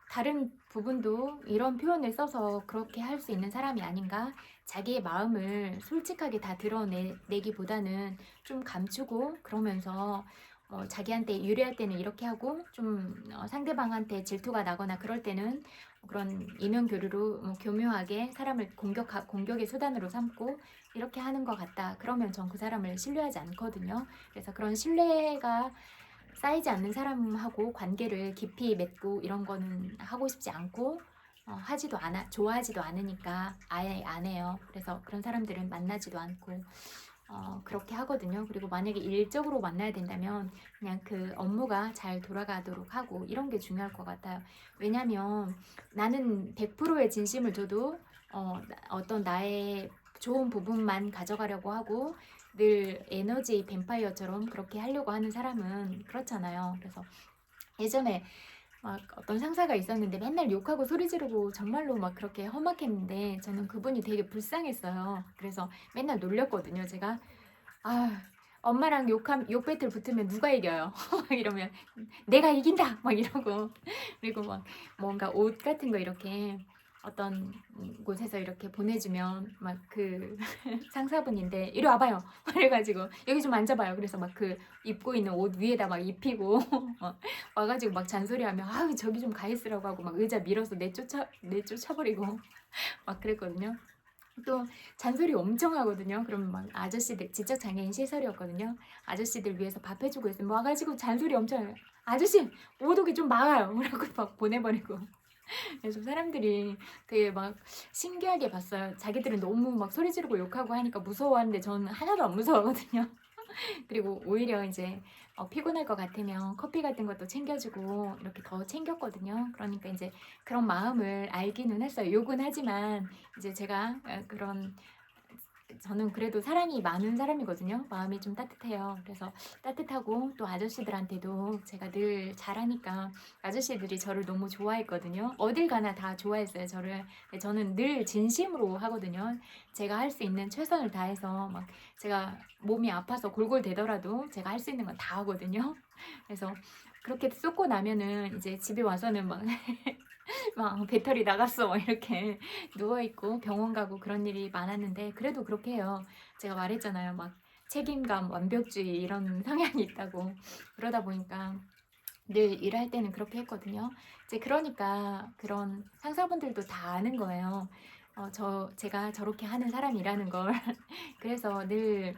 다른 부분도 이런 표현을 써서 그렇게 할 수 있는 사람이 아닌가? 자기의 마음을 솔직하게 다 드러내기보다는 좀 감추고, 그러면서 자기한테 유리할 때는 이렇게 하고, 좀 상대방한테 질투가 나거나 그럴 때는 그런 인연 교류로 교묘하게 사람을 공격의 수단으로 삼고 이렇게 하는 것 같다. 그러면 전 그 사람을 신뢰하지 않거든요. 그래서 그런 신뢰가 쌓이지 않는 사람하고 관계를 깊이 맺고 이런 거는 하고 싶지 않고, 좋아하지도 않으니까 아예 안 해요. 그래서 그런 사람들은 만나지도 않고 그렇게 하거든요. 그리고 만약에 일적으로 만나야 된다면 그냥 그 업무가 잘 돌아가도록 하고 이런 게 중요할 것 같아요. 왜냐면 나는 100%의 진심을 줘도 어떤 나의 좋은 부분만 가져가려고 하고 늘 에너지 뱀파이어처럼 그렇게 하려고 하는 사람은 그렇잖아요. 그래서 예전에 막 어떤 상사가 있었는데 맨날 욕하고 소리 지르고 정말로 막 그렇게 험악했는데 저는 그분이 되게 불쌍했어요. 그래서 맨날 놀렸거든요. 제가 엄마랑 욕 배틀 붙으면 누가 이겨요? 막 이러면 내가 이긴다 막 이러고. 그리고 막 뭔가 옷 같은 거 이렇게 어떤 곳에서 이렇게 보내주면 막 그 상사분인데 이리 와봐요. 그래가지고 여기 좀 앉아봐요. 그래서 막 그 입고 있는 옷 위에다 막 입히고 와가지고 막 잔소리하며 아우 저기 좀 가 있으라고 하고 막 의자 밀어서 내쫓아버리고 막 그랬거든요. 또 잔소리 엄청 하거든요. 그러면 막 아저씨들 지적 장애인 시설이었거든요. 아저씨들 위해서 밥 해주고 있으면 와가지고 잔소리 엄청 해요. 아저씨 못 오게 좀 막아요. 그러고 막 보내버리고. 그래서 사람들이 되게 막 신기하게 봤어요. 자기들은 너무 막 소리 지르고 욕하고 하니까 무서워하는데 저는 하나도 안 무서워하거든요. 그리고 오히려 이제 피곤할 것 같으면 커피 같은 것도 챙겨주고 이렇게 더 챙겼거든요. 그러니까 이제 그런 마음을 알기는 했어요. 욕은 하지만 이제 제가 그런 저는 그래도 사랑이 많은 사람이거든요. 마음이 좀 따뜻해요. 그래서 따뜻하고 또 아저씨들한테도 제가 늘 잘하니까 아저씨들이 저를 너무 좋아했거든요. 어딜 가나 다 좋아했어요, 저를. 저는 늘 진심으로 하거든요. 제가 할 수 있는 최선을 다해서 막 제가 몸이 아파서 골골대더라도 제가 할 수 있는 건 다 하거든요. 그래서 그렇게 쏟고 나면은 이제 집에 와서는 막 막 배터리 나갔어 막 이렇게 누워있고 병원 가고 그런 일이 많았는데 그래도 그렇게 해요. 제가 말했잖아요. 막 책임감, 완벽주의 이런 성향이 있다고. 그러다 보니까 늘 일할 때는 그렇게 했거든요. 이제 그러니까 그런 상사분들도 다 아는 거예요. 제가 저렇게 하는 사람이라는 걸. 그래서 늘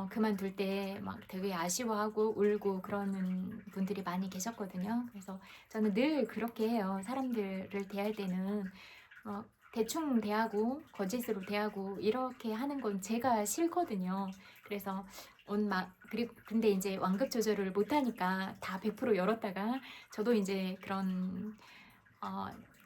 그만둘 때 막 되게 아쉬워하고 울고 그러는 분들이 많이 계셨거든요. 그래서 저는 늘 그렇게 해요. 사람들을 대할 때는 대충 대하고 거짓으로 대하고 이렇게 하는 건 제가 싫거든요. 그래서 그리고 근데 이제 완급 조절을 못 하니까 다 100% 열었다가 저도 이제 그런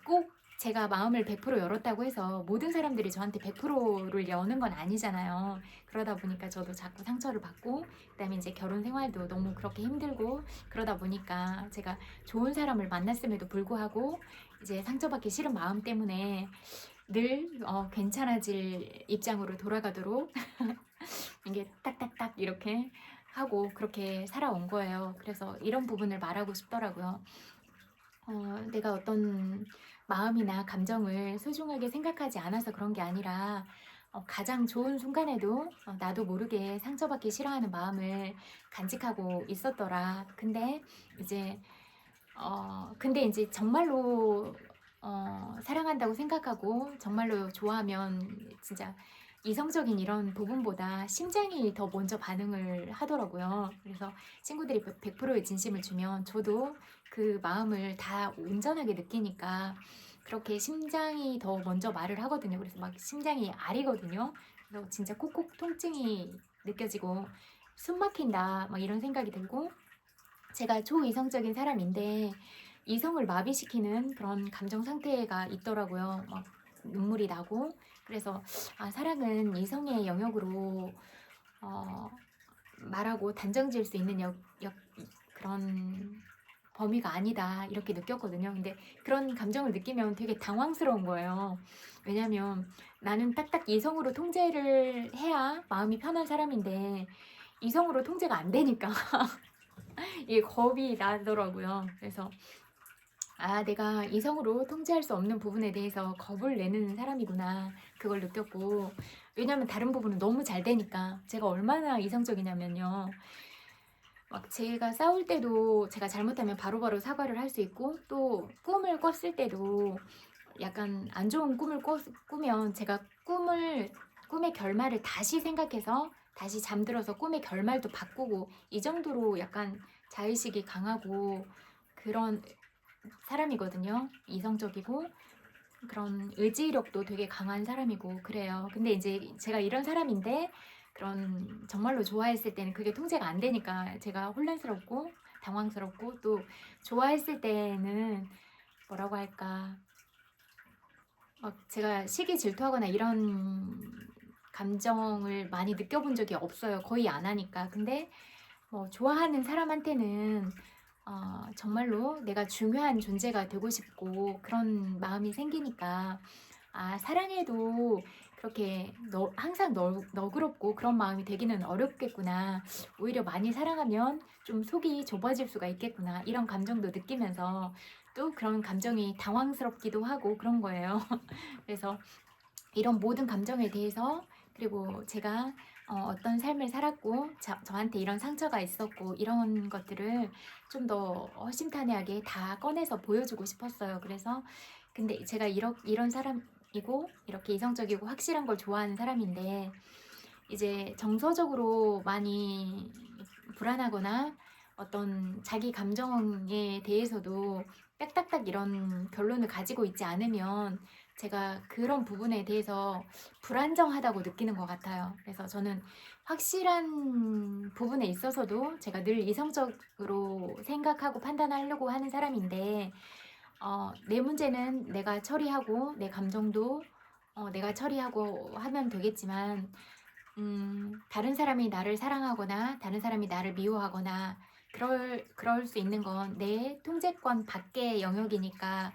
꼭 제가 마음을 100% 열었다고 해서 모든 사람들이 저한테 100%를 여는 건 아니잖아요. 그러다 보니까 저도 자꾸 상처를 받고 그다음에 이제 결혼 생활도 너무 그렇게 힘들고 그러다 보니까 제가 좋은 사람을 만났음에도 불구하고 이제 상처받기 싫은 마음 때문에 늘 괜찮아질 입장으로 돌아가도록 이게 딱딱딱 이렇게 하고 그렇게 살아온 거예요. 그래서 이런 부분을 말하고 싶더라고요. 내가 어떤 마음이나 감정을 소중하게 생각하지 않아서 그런 게 아니라 가장 좋은 순간에도 나도 모르게 상처받기 싫어하는 마음을 간직하고 있었더라. 근데 이제 정말로 사랑한다고 생각하고 정말로 좋아하면 진짜 이성적인 이런 부분보다 심장이 더 먼저 반응을 하더라고요. 그래서 친구들이 100%의 진심을 주면 저도 그 마음을 다 온전하게 느끼니까 그렇게 심장이 더 먼저 말을 하거든요. 그래서 막 심장이 아리거든요. 그래서 진짜 콕콕 통증이 느껴지고 숨 막힌다 막 이런 생각이 들고 제가 초이성적인 사람인데 이성을 마비시키는 그런 감정 상태가 있더라고요. 막 눈물이 나고 그래서 사랑은 이성의 영역으로 말하고 단정 지을 수 있는 그런 범위가 아니다 이렇게 느꼈거든요. 근데 그런 감정을 느끼면 되게 당황스러운 거예요. 왜냐면 나는 딱딱 이성으로 통제를 해야 마음이 편한 사람인데 이성으로 통제가 안 되니까 이게 겁이 나더라고요. 그래서 내가 이성으로 통제할 수 없는 부분에 대해서 겁을 내는 사람이구나 그걸 느꼈고 왜냐면 다른 부분은 너무 잘 되니까 제가 얼마나 이성적이냐면요. 막 제가 싸울 때도 제가 잘못하면 바로바로 사과를 할 수 있고 또 꿈을 꿨을 때도 약간 안 좋은 꿈을 꾸면 제가 꿈의 결말을 다시 생각해서 다시 잠들어서 꿈의 결말도 바꾸고 이 정도로 약간 자의식이 강하고 그런 사람이거든요. 이성적이고 그런 의지력도 되게 강한 사람이고 그래요. 근데 이제 제가 이런 사람인데 그런 정말로 좋아했을 때는 그게 통제가 안 되니까 제가 혼란스럽고 당황스럽고 또 좋아했을 때는 뭐라고 할까 막 제가 시기 질투하거나 이런 감정을 많이 느껴본 적이 없어요. 거의 안 하니까. 근데 좋아하는 사람한테는 정말로 내가 중요한 존재가 되고 싶고 그런 마음이 생기니까 사랑해도 그렇게 항상 너그럽고 그런 마음이 되기는 어렵겠구나. 오히려 많이 사랑하면 좀 속이 좁아질 수가 있겠구나. 이런 감정도 느끼면서 또 그런 감정이 당황스럽기도 하고 그런 거예요. 그래서 이런 모든 감정에 대해서, 그리고 제가 어떤 삶을 살았고 저한테 이런 상처가 있었고 이런 것들을 좀 더 허심탄회하게 다 꺼내서 보여주고 싶었어요. 그래서 근데 제가 이런 사람이고 이렇게 이성적이고 확실한 걸 좋아하는 사람인데, 이제 정서적으로 많이 불안하거나 어떤 자기 감정에 대해서도 딱딱딱 이런 결론을 가지고 있지 않으면 제가 그런 부분에 대해서 불안정하다고 느끼는 것 같아요. 그래서 저는 확실한 부분에 있어서도 제가 늘 이성적으로 생각하고 판단하려고 하는 사람인데, 내 문제는 내가 처리하고 내 감정도 내가 처리하고 하면 되겠지만, 다른 사람이 나를 사랑하거나 다른 사람이 나를 미워하거나 그럴 수 있는 건 내 통제권 밖의 영역이니까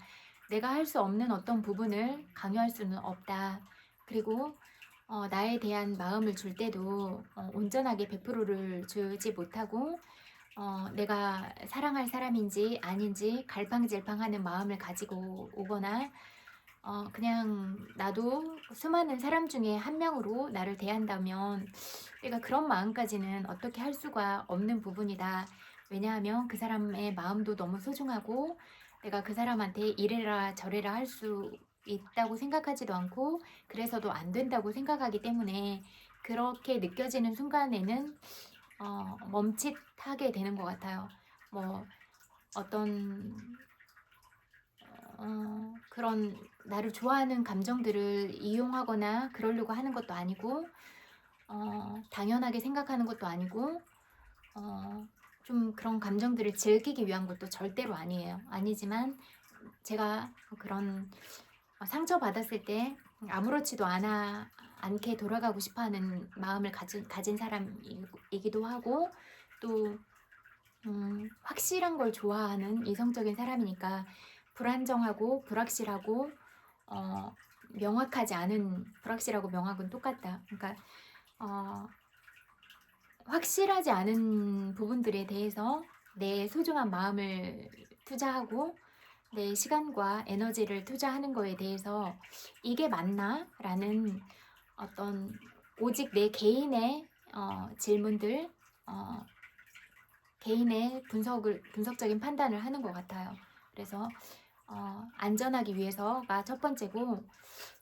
내가 할 수 없는 어떤 부분을 강요할 수는 없다. 그리고 나에 대한 마음을 줄 때도 온전하게 100%를 주지 못하고 내가 사랑할 사람인지 아닌지 갈팡질팡하는 마음을 가지고 오거나 그냥 나도 수많은 사람 중에 한 명으로 나를 대한다면 내가 그런 마음까지는 어떻게 할 수가 없는 부분이다. 왜냐하면 그 사람의 마음도 너무 소중하고 내가 그 사람한테 이래라 저래라 할 수 있다고 생각하지도 않고 그래서도 안 된다고 생각하기 때문에 그렇게 느껴지는 순간에는 멈칫하게 되는 것 같아요. 뭐 어떤 그런 나를 좋아하는 감정들을 이용하거나 그러려고 하는 것도 아니고 당연하게 생각하는 것도 아니고 좀 그런 감정들을 즐기기 위한 것도 절대로 아니에요. 아니지만 제가 그런 상처받았을 때 아무렇지도 않게 돌아가고 싶어하는 마음을 가진 사람이기도 하고, 또 확실한 걸 좋아하는 이성적인 사람이니까 불안정하고 불확실하고 명확하지 않은, 불확실하고 명확은 똑같다. 그러니까 확실하지 않은 부분들에 대해서 내 소중한 마음을 투자하고 내 시간과 에너지를 투자하는 거에 대해서 이게 맞나? 라는 어떤 오직 내 개인의 질문들, 개인의 분석적인 판단을 하는 것 같아요. 그래서 안전하기 위해서가 첫 번째고,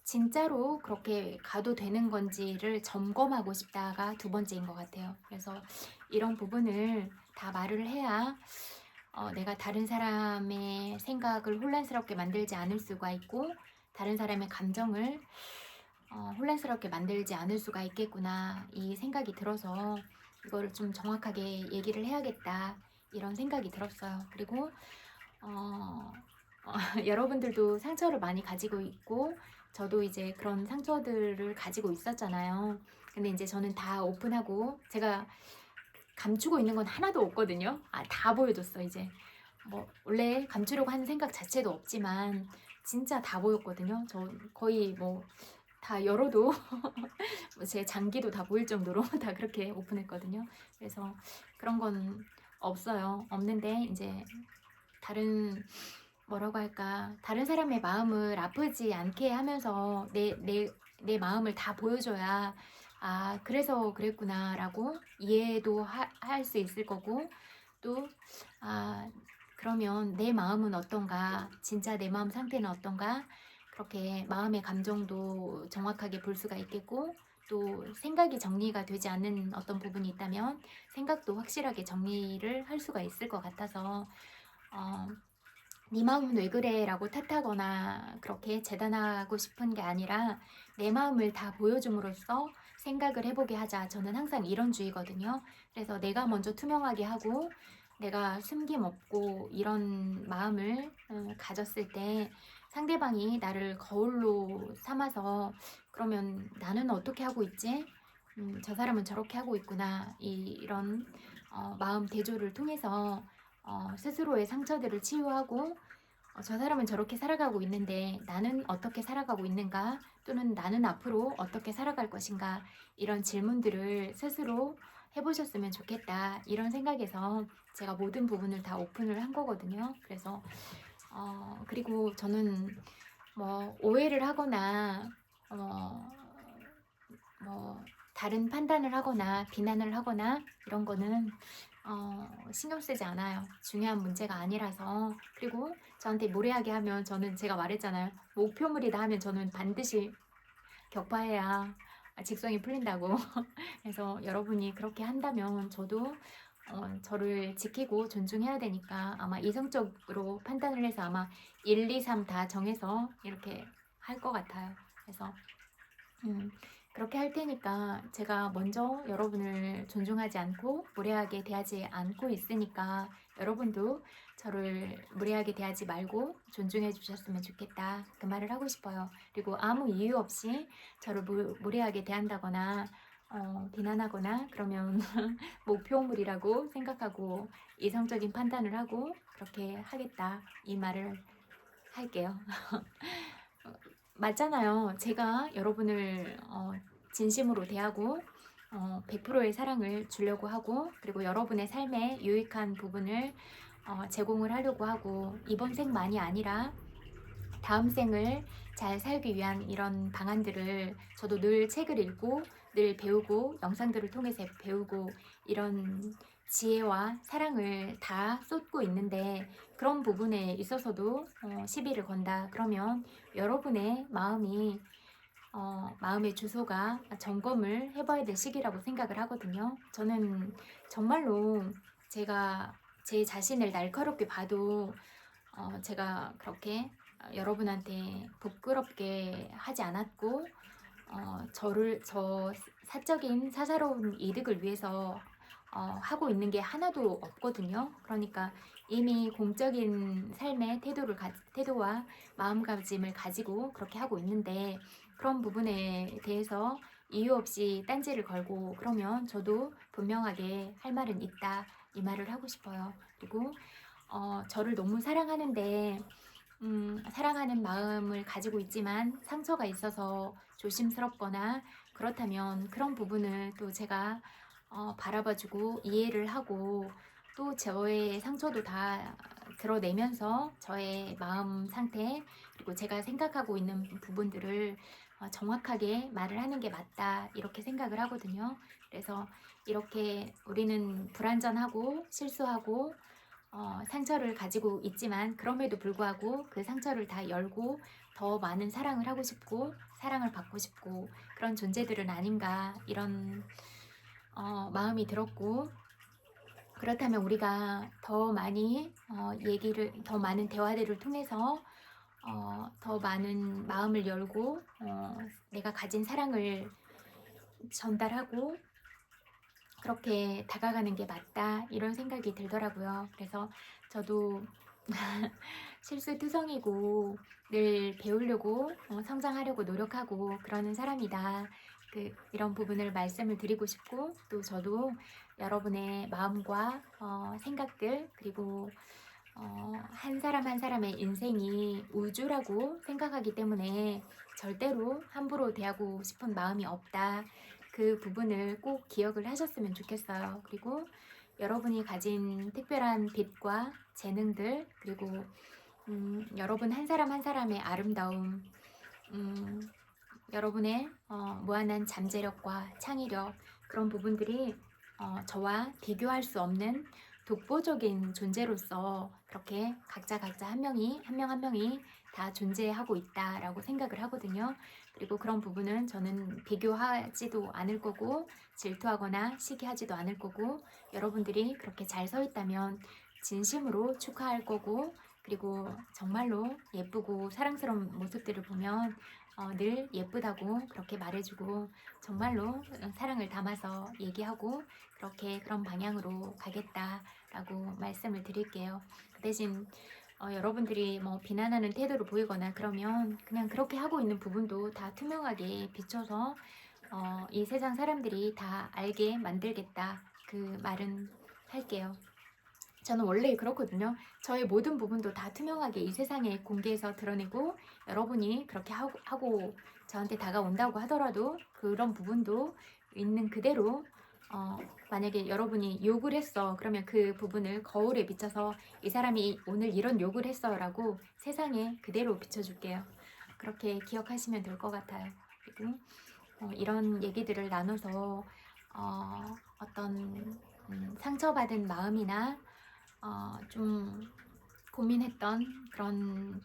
진짜로 그렇게 가도 되는 건지를 점검하고 싶다가 두 번째인 것 같아요. 그래서 이런 부분을 다 말을 해야 내가 다른 사람의 생각을 혼란스럽게 만들지 않을 수가 있고 다른 사람의 감정을 혼란스럽게 만들지 않을 수가 있겠구나, 이 생각이 들어서 이거를 좀 정확하게 얘기를 해야겠다, 이런 생각이 들었어요. 그리고 여러분들도 상처를 많이 가지고 있고 저도 이제 그런 상처들을 가지고 있었잖아요. 근데 이제 저는 다 오픈하고 제가 감추고 있는 건 하나도 없거든요. 다 보여줬어 이제. 뭐 원래 감추려고 하는 생각 자체도 없지만 진짜 다 보였거든요. 저 거의 뭐 다 열어도 제 장기도 다 보일 정도로 다 그렇게 오픈했거든요. 그래서 그런 건 없어요. 없는데 이제 뭐라고 할까, 다른 사람의 마음을 아프지 않게 하면서 내 마음을 다 보여줘야 그래서 그랬구나 라고 이해도 할 수 있을 거고, 또 그러면 내 마음은 어떤가, 진짜 내 마음 상태는 어떤가, 그렇게 마음의 감정도 정확하게 볼 수가 있겠고, 또 생각이 정리가 되지 않는 어떤 부분이 있다면 생각도 확실하게 정리를 할 수가 있을 것 같아서 네 마음은 왜 그래? 라고 탓하거나 그렇게 재단하고 싶은 게 아니라 내 마음을 다 보여줌으로써 생각을 해보게 하자. 저는 항상 이런 주의거든요. 그래서 내가 먼저 투명하게 하고 내가 숨김없고 이런 마음을 가졌을 때 상대방이 나를 거울로 삼아서 그러면 나는 어떻게 하고 있지? 저 사람은 저렇게 하고 있구나. 이런 마음 대조를 통해서 스스로의 상처들을 치유하고 저 사람은 저렇게 살아가고 있는데 나는 어떻게 살아가고 있는가, 또는 나는 앞으로 어떻게 살아갈 것인가, 이런 질문들을 스스로 해보셨으면 좋겠다, 이런 생각에서 제가 모든 부분을 다 오픈을 한 거거든요. 그래서 그리고 저는 뭐 오해를 하거나 어, 뭐 다른 판단을 하거나 비난을 하거나 이런 거는 신경 쓰지 않아요. 중요한 문제가 아니라서. 그리고 저한테 무례하게 하면 저는 제가 말했잖아요. 목표물이다 하면 저는 반드시 격파해야 직성이 풀린다고. 그래서 여러분이 그렇게 한다면 저도 저를 지키고 존중해야 되니까 아마 이성적으로 판단을 해서 아마 1, 2, 3 다 정해서 이렇게 할 것 같아요. 그래서 그렇게 할 테니까 제가 먼저 여러분을 존중하지 않고 무례하게 대하지 않고 있으니까 여러분도 저를 무례하게 대하지 말고 존중해 주셨으면 좋겠다. 그 말을 하고 싶어요. 그리고 아무 이유 없이 저를 무례하게 대한다거나 비난하거나 그러면 목표물이라고 생각하고 이성적인 판단을 하고 그렇게 하겠다. 이 말을 할게요. 맞잖아요. 제가 여러분을 진심으로 대하고 100%의 사랑을 주려고 하고 그리고 여러분의 삶에 유익한 부분을 제공을 하려고 하고 이번 생만이 아니라 다음 생을 잘 살기 위한 이런 방안들을 저도 늘 책을 읽고 늘 배우고 영상들을 통해서 배우고 이런 지혜와 사랑을 다 쏟고 있는데 그런 부분에 있어서도 시비를 건다 그러면 여러분의 마음의 주소가 점검을 해봐야 될 시기라고 생각을 하거든요. 저는 정말로 제가 제 자신을 날카롭게 봐도 제가 그렇게 여러분한테 부끄럽게 하지 않았고 저 사적인 사사로운 이득을 위해서 하고 있는 게 하나도 없거든요. 그러니까 이미 공적인 삶의 태도와 마음가짐을 가지고 그렇게 하고 있는데 그런 부분에 대해서 이유 없이 딴지를 걸고 그러면 저도 분명하게 할 말은 있다 이 말을 하고 싶어요. 그리고 저를 너무 사랑하는데 사랑하는 마음을 가지고 있지만 상처가 있어서 조심스럽거나 그렇다면 그런 부분을 또 제가 바라봐주고 이해를 하고 또 저의 상처도 다 드러내면서 저의 마음 상태 그리고 제가 생각하고 있는 부분들을 정확하게 말을 하는 게 맞다 이렇게 생각을 하거든요. 그래서 이렇게 우리는 불완전하고 실수하고 상처를 가지고 있지만 그럼에도 불구하고 그 상처를 다 열고 더 많은 사랑을 하고 싶고 사랑을 받고 싶고 그런 존재들은 아닌가 이런 마음이 들었고 그렇다면 우리가 더 많이 더 많은 대화들을 통해서 더 많은 마음을 열고 내가 가진 사랑을 전달하고 그렇게 다가가는 게 맞다 이런 생각이 들더라고요. 그래서 저도 실수투성이고 늘 배우려고 성장하려고 노력하고 그러는 사람이다. 이런 부분을 말씀을 드리고 싶고 또 저도 여러분의 마음과 생각들 그리고 한 사람 한 사람의 인생이 우주라고 생각하기 때문에 절대로 함부로 대하고 싶은 마음이 없다. 그 부분을 꼭 기억을 하셨으면 좋겠어요. 그리고 여러분이 가진 특별한 빛과 재능들 그리고 여러분 한 사람 한 사람의 아름다움 여러분의 무한한 잠재력과 창의력 그런 부분들이 저와 비교할 수 없는 독보적인 존재로서 그렇게 각자 한 명이 한 명이 다 존재하고 있다라고 생각을 하거든요. 그리고 그런 부분은 저는 비교하지도 않을 거고 질투하거나 시기하지도 않을 거고 여러분들이 그렇게 잘 서 있다면 진심으로 축하할 거고 그리고 정말로 예쁘고 사랑스러운 모습들을 보면 늘 예쁘다고 그렇게 말해주고 정말로 사랑을 담아서 얘기하고 그렇게 그런 방향으로 가겠다라고 말씀을 드릴게요. 그 대신 여러분들이 뭐 비난하는 태도를 보이거나 그러면 그냥 그렇게 하고 있는 부분도 다 투명하게 비춰서 이 세상 사람들이 다 알게 만들겠다 그 말은 할게요. 저는 원래 그렇거든요. 저의 모든 부분도 다 투명하게 이 세상에 공개해서 드러내고 여러분이 그렇게 하고 저한테 다가온다고 하더라도 그런 부분도 있는 그대로 만약에 여러분이 욕을 했어. 그러면 그 부분을 거울에 비춰서 이 사람이 오늘 이런 욕을 했어 라고 세상에 그대로 비춰줄게요. 그렇게 기억하시면 될 것 같아요. 그리고 이런 얘기들을 나눠서 어떤 상처받은 마음이나 좀 고민했던 그런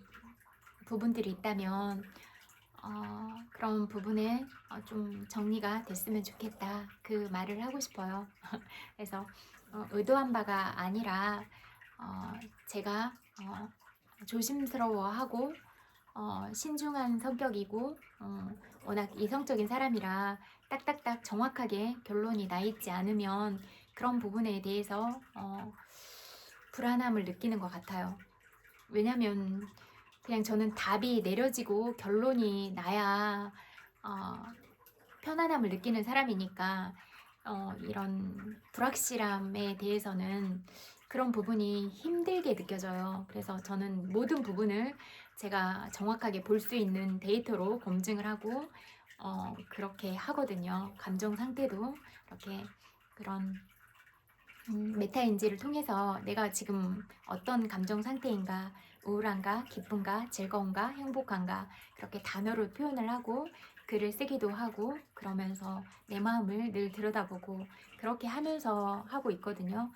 부분들이 있다면 그런 부분에 좀 정리가 됐으면 좋겠다, 그 말을 하고 싶어요. 그래서 의도한 바가 아니라 제가 조심스러워하고 신중한 성격이고 워낙 이성적인 사람이라 딱딱딱 정확하게 결론이 나 있지 않으면 그런 부분에 대해서 불안함을 느끼는 것 같아요. 왜냐면 그냥 저는 답이 내려지고 결론이 나야 편안함을 느끼는 사람이니까 이런 불확실함에 대해서는 그런 부분이 힘들게 느껴져요. 그래서 저는 모든 부분을 제가 정확하게 볼 수 있는 데이터로 검증을 하고 그렇게 하거든요. 감정 상태도 이렇게 그런 메타인지를 통해서 내가 지금 어떤 감정 상태인가, 우울한가, 기쁜가, 즐거운가, 행복한가, 그렇게 단어로 표현을 하고 글을 쓰기도 하고 그러면서 내 마음을 늘 들여다보고 그렇게 하면서 하고 있거든요.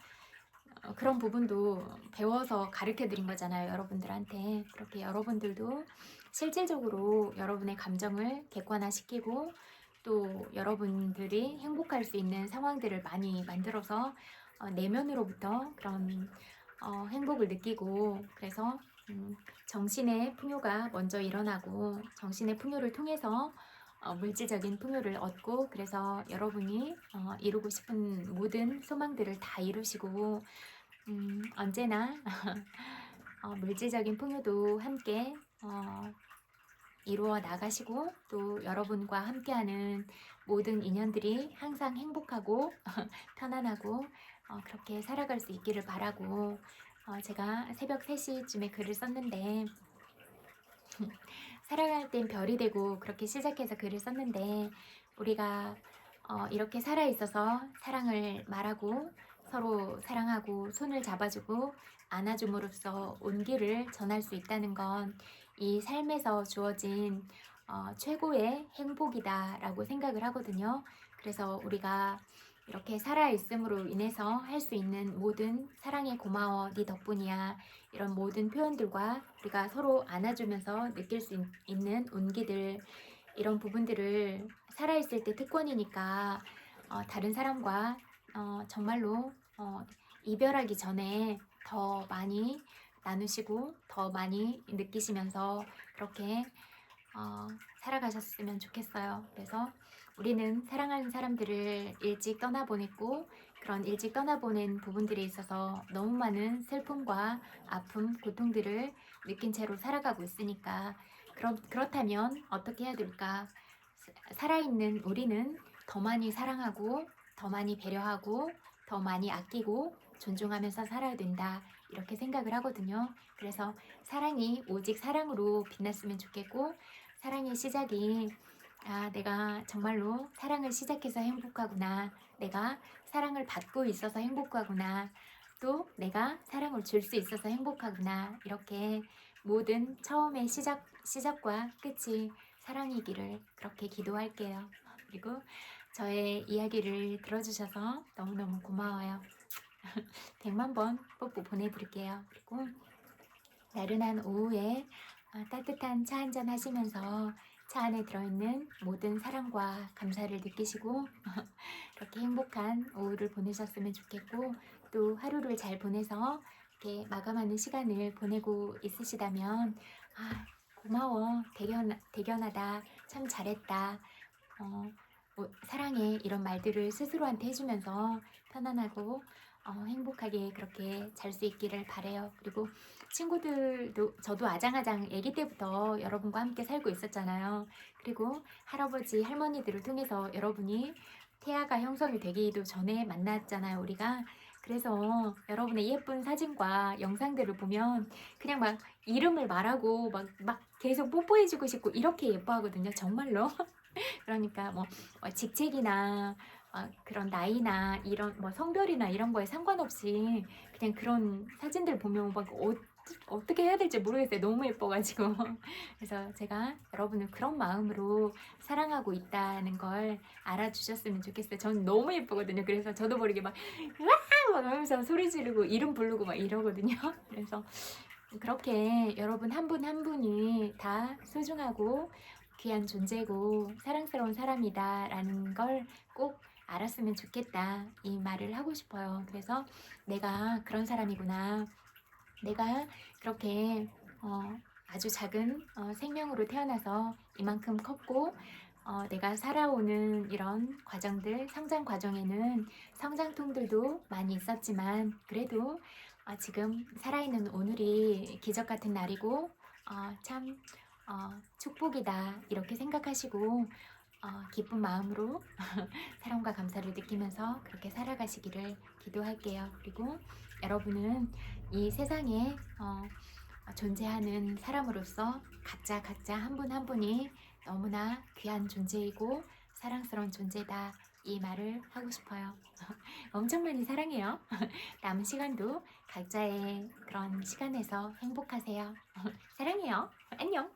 그런 부분도 배워서 가르쳐 드린 거잖아요, 여러분들한테. 그렇게 여러분들도 실질적으로 여러분의 감정을 객관화시키고 또 여러분들이 행복할 수 있는 상황들을 많이 만들어서 내면으로부터 그런 행복을 느끼고, 그래서 정신의 풍요가 먼저 일어나고 정신의 풍요를 통해서 물질적인 풍요를 얻고, 그래서 여러분이 이루고 싶은 모든 소망들을 다 이루시고 언제나 물질적인 풍요도 함께 이루어 나가시고 또 여러분과 함께하는 모든 인연들이 항상 행복하고 편안하고 그렇게 살아갈 수 있기를 바라고, 제가 새벽 3시쯤에 글을 썼는데 살아갈 땐 별이 되고 그렇게 시작해서 글을 썼는데, 우리가 이렇게 살아있어서 사랑을 말하고 서로 사랑하고 손을 잡아주고 안아줌으로써 온기를 전할 수 있다는 건 이 삶에서 주어진 최고의 행복이다 라고 생각을 하거든요. 그래서 우리가 이렇게 살아있음으로 인해서 할 수 있는 모든 사랑에 고마워, 네 덕분이야, 이런 모든 표현들과 우리가 서로 안아주면서 느낄 수 있는 온기들, 이런 부분들을 살아있을 때 특권이니까 다른 사람과 정말로 이별하기 전에 더 많이 나누시고 더 많이 느끼시면서 그렇게 살아가셨으면 좋겠어요. 그래서 우리는 사랑하는 사람들을 일찍 떠나보냈고 그런 일찍 떠나보낸 부분들에 있어서 너무 많은 슬픔과 아픔, 고통들을 느낀 채로 살아가고 있으니까, 그렇다면 어떻게 해야 될까? 살아있는 우리는 더 많이 사랑하고 더 많이 배려하고 더 많이 아끼고 존중하면서 살아야 된다, 이렇게 생각을 하거든요. 그래서 사랑이 오직 사랑으로 빛났으면 좋겠고, 사랑의 시작이 내가 정말로 사랑을 시작해서 행복하구나, 내가 사랑을 받고 있어서 행복하구나, 또 내가 사랑을 줄 수 있어서 행복하구나, 이렇게 모든 처음의 시작과 끝이 사랑이기를 그렇게 기도할게요. 그리고 저의 이야기를 들어주셔서 너무너무 고마워요. 100만 번 뽀뽀 보내드릴게요. 그리고 나른한 오후에 따뜻한 차 한잔 하시면서 차 안에 들어있는 모든 사랑과 감사를 느끼시고 그렇게 행복한 오후를 보내셨으면 좋겠고, 또 하루를 잘 보내서 이렇게 마감하는 시간을 보내고 있으시다면 고마워, 대견하다, 참 잘했다, 사랑해, 이런 말들을 스스로한테 해주면서 편안하고 행복하게 그렇게 잘 수 있기를 바래요. 그리고 친구들도, 저도 아장아장 아기 때부터 여러분과 함께 살고 있었잖아요. 그리고 할아버지 할머니들을 통해서 여러분이 태아가 형성이 되기도 전에 만났잖아요, 우리가. 그래서 여러분의 예쁜 사진과 영상들을 보면 그냥 막 이름을 말하고 막 계속 뽀뽀해주고 싶고 이렇게 예뻐하거든요, 정말로. 그러니까 뭐 직책이나 그런 나이나 이런 뭐 성별이나 이런 거에 상관없이 그냥 그런 사진들 보면 막 어떻게 해야 될지 모르겠어요. 너무 예뻐가지고. 그래서 제가 여러분을 그런 마음으로 사랑하고 있다는 걸 알아주셨으면 좋겠어요. 전 너무 예쁘거든요. 그래서 저도 모르게 막 막 하면서 소리 지르고 이름 부르고 막 이러거든요. 그래서 그렇게 여러분 한 분 한 분이 다 소중하고 귀한 존재고 사랑스러운 사람이다라는 걸 꼭 알았으면 좋겠다. 이 말을 하고 싶어요. 그래서 내가 그런 사람이구나. 내가 그렇게 아주 작은 생명으로 태어나서 이만큼 컸고 내가 살아오는 이런 과정들, 성장 과정에는 성장통들도 많이 있었지만 그래도 지금 살아있는 오늘이 기적 같은 날이고 참 축복이다 이렇게 생각하시고 기쁜 마음으로 사랑과 감사를 느끼면서 그렇게 살아가시기를 기도할게요. 그리고 여러분은 이 세상에 존재하는 사람으로서 각자 한 분 한 분이 너무나 귀한 존재이고 사랑스러운 존재다. 이 말을 하고 싶어요. 엄청 많이 사랑해요. 남은 시간도 각자의 그런 시간에서 행복하세요. 사랑해요. 안녕.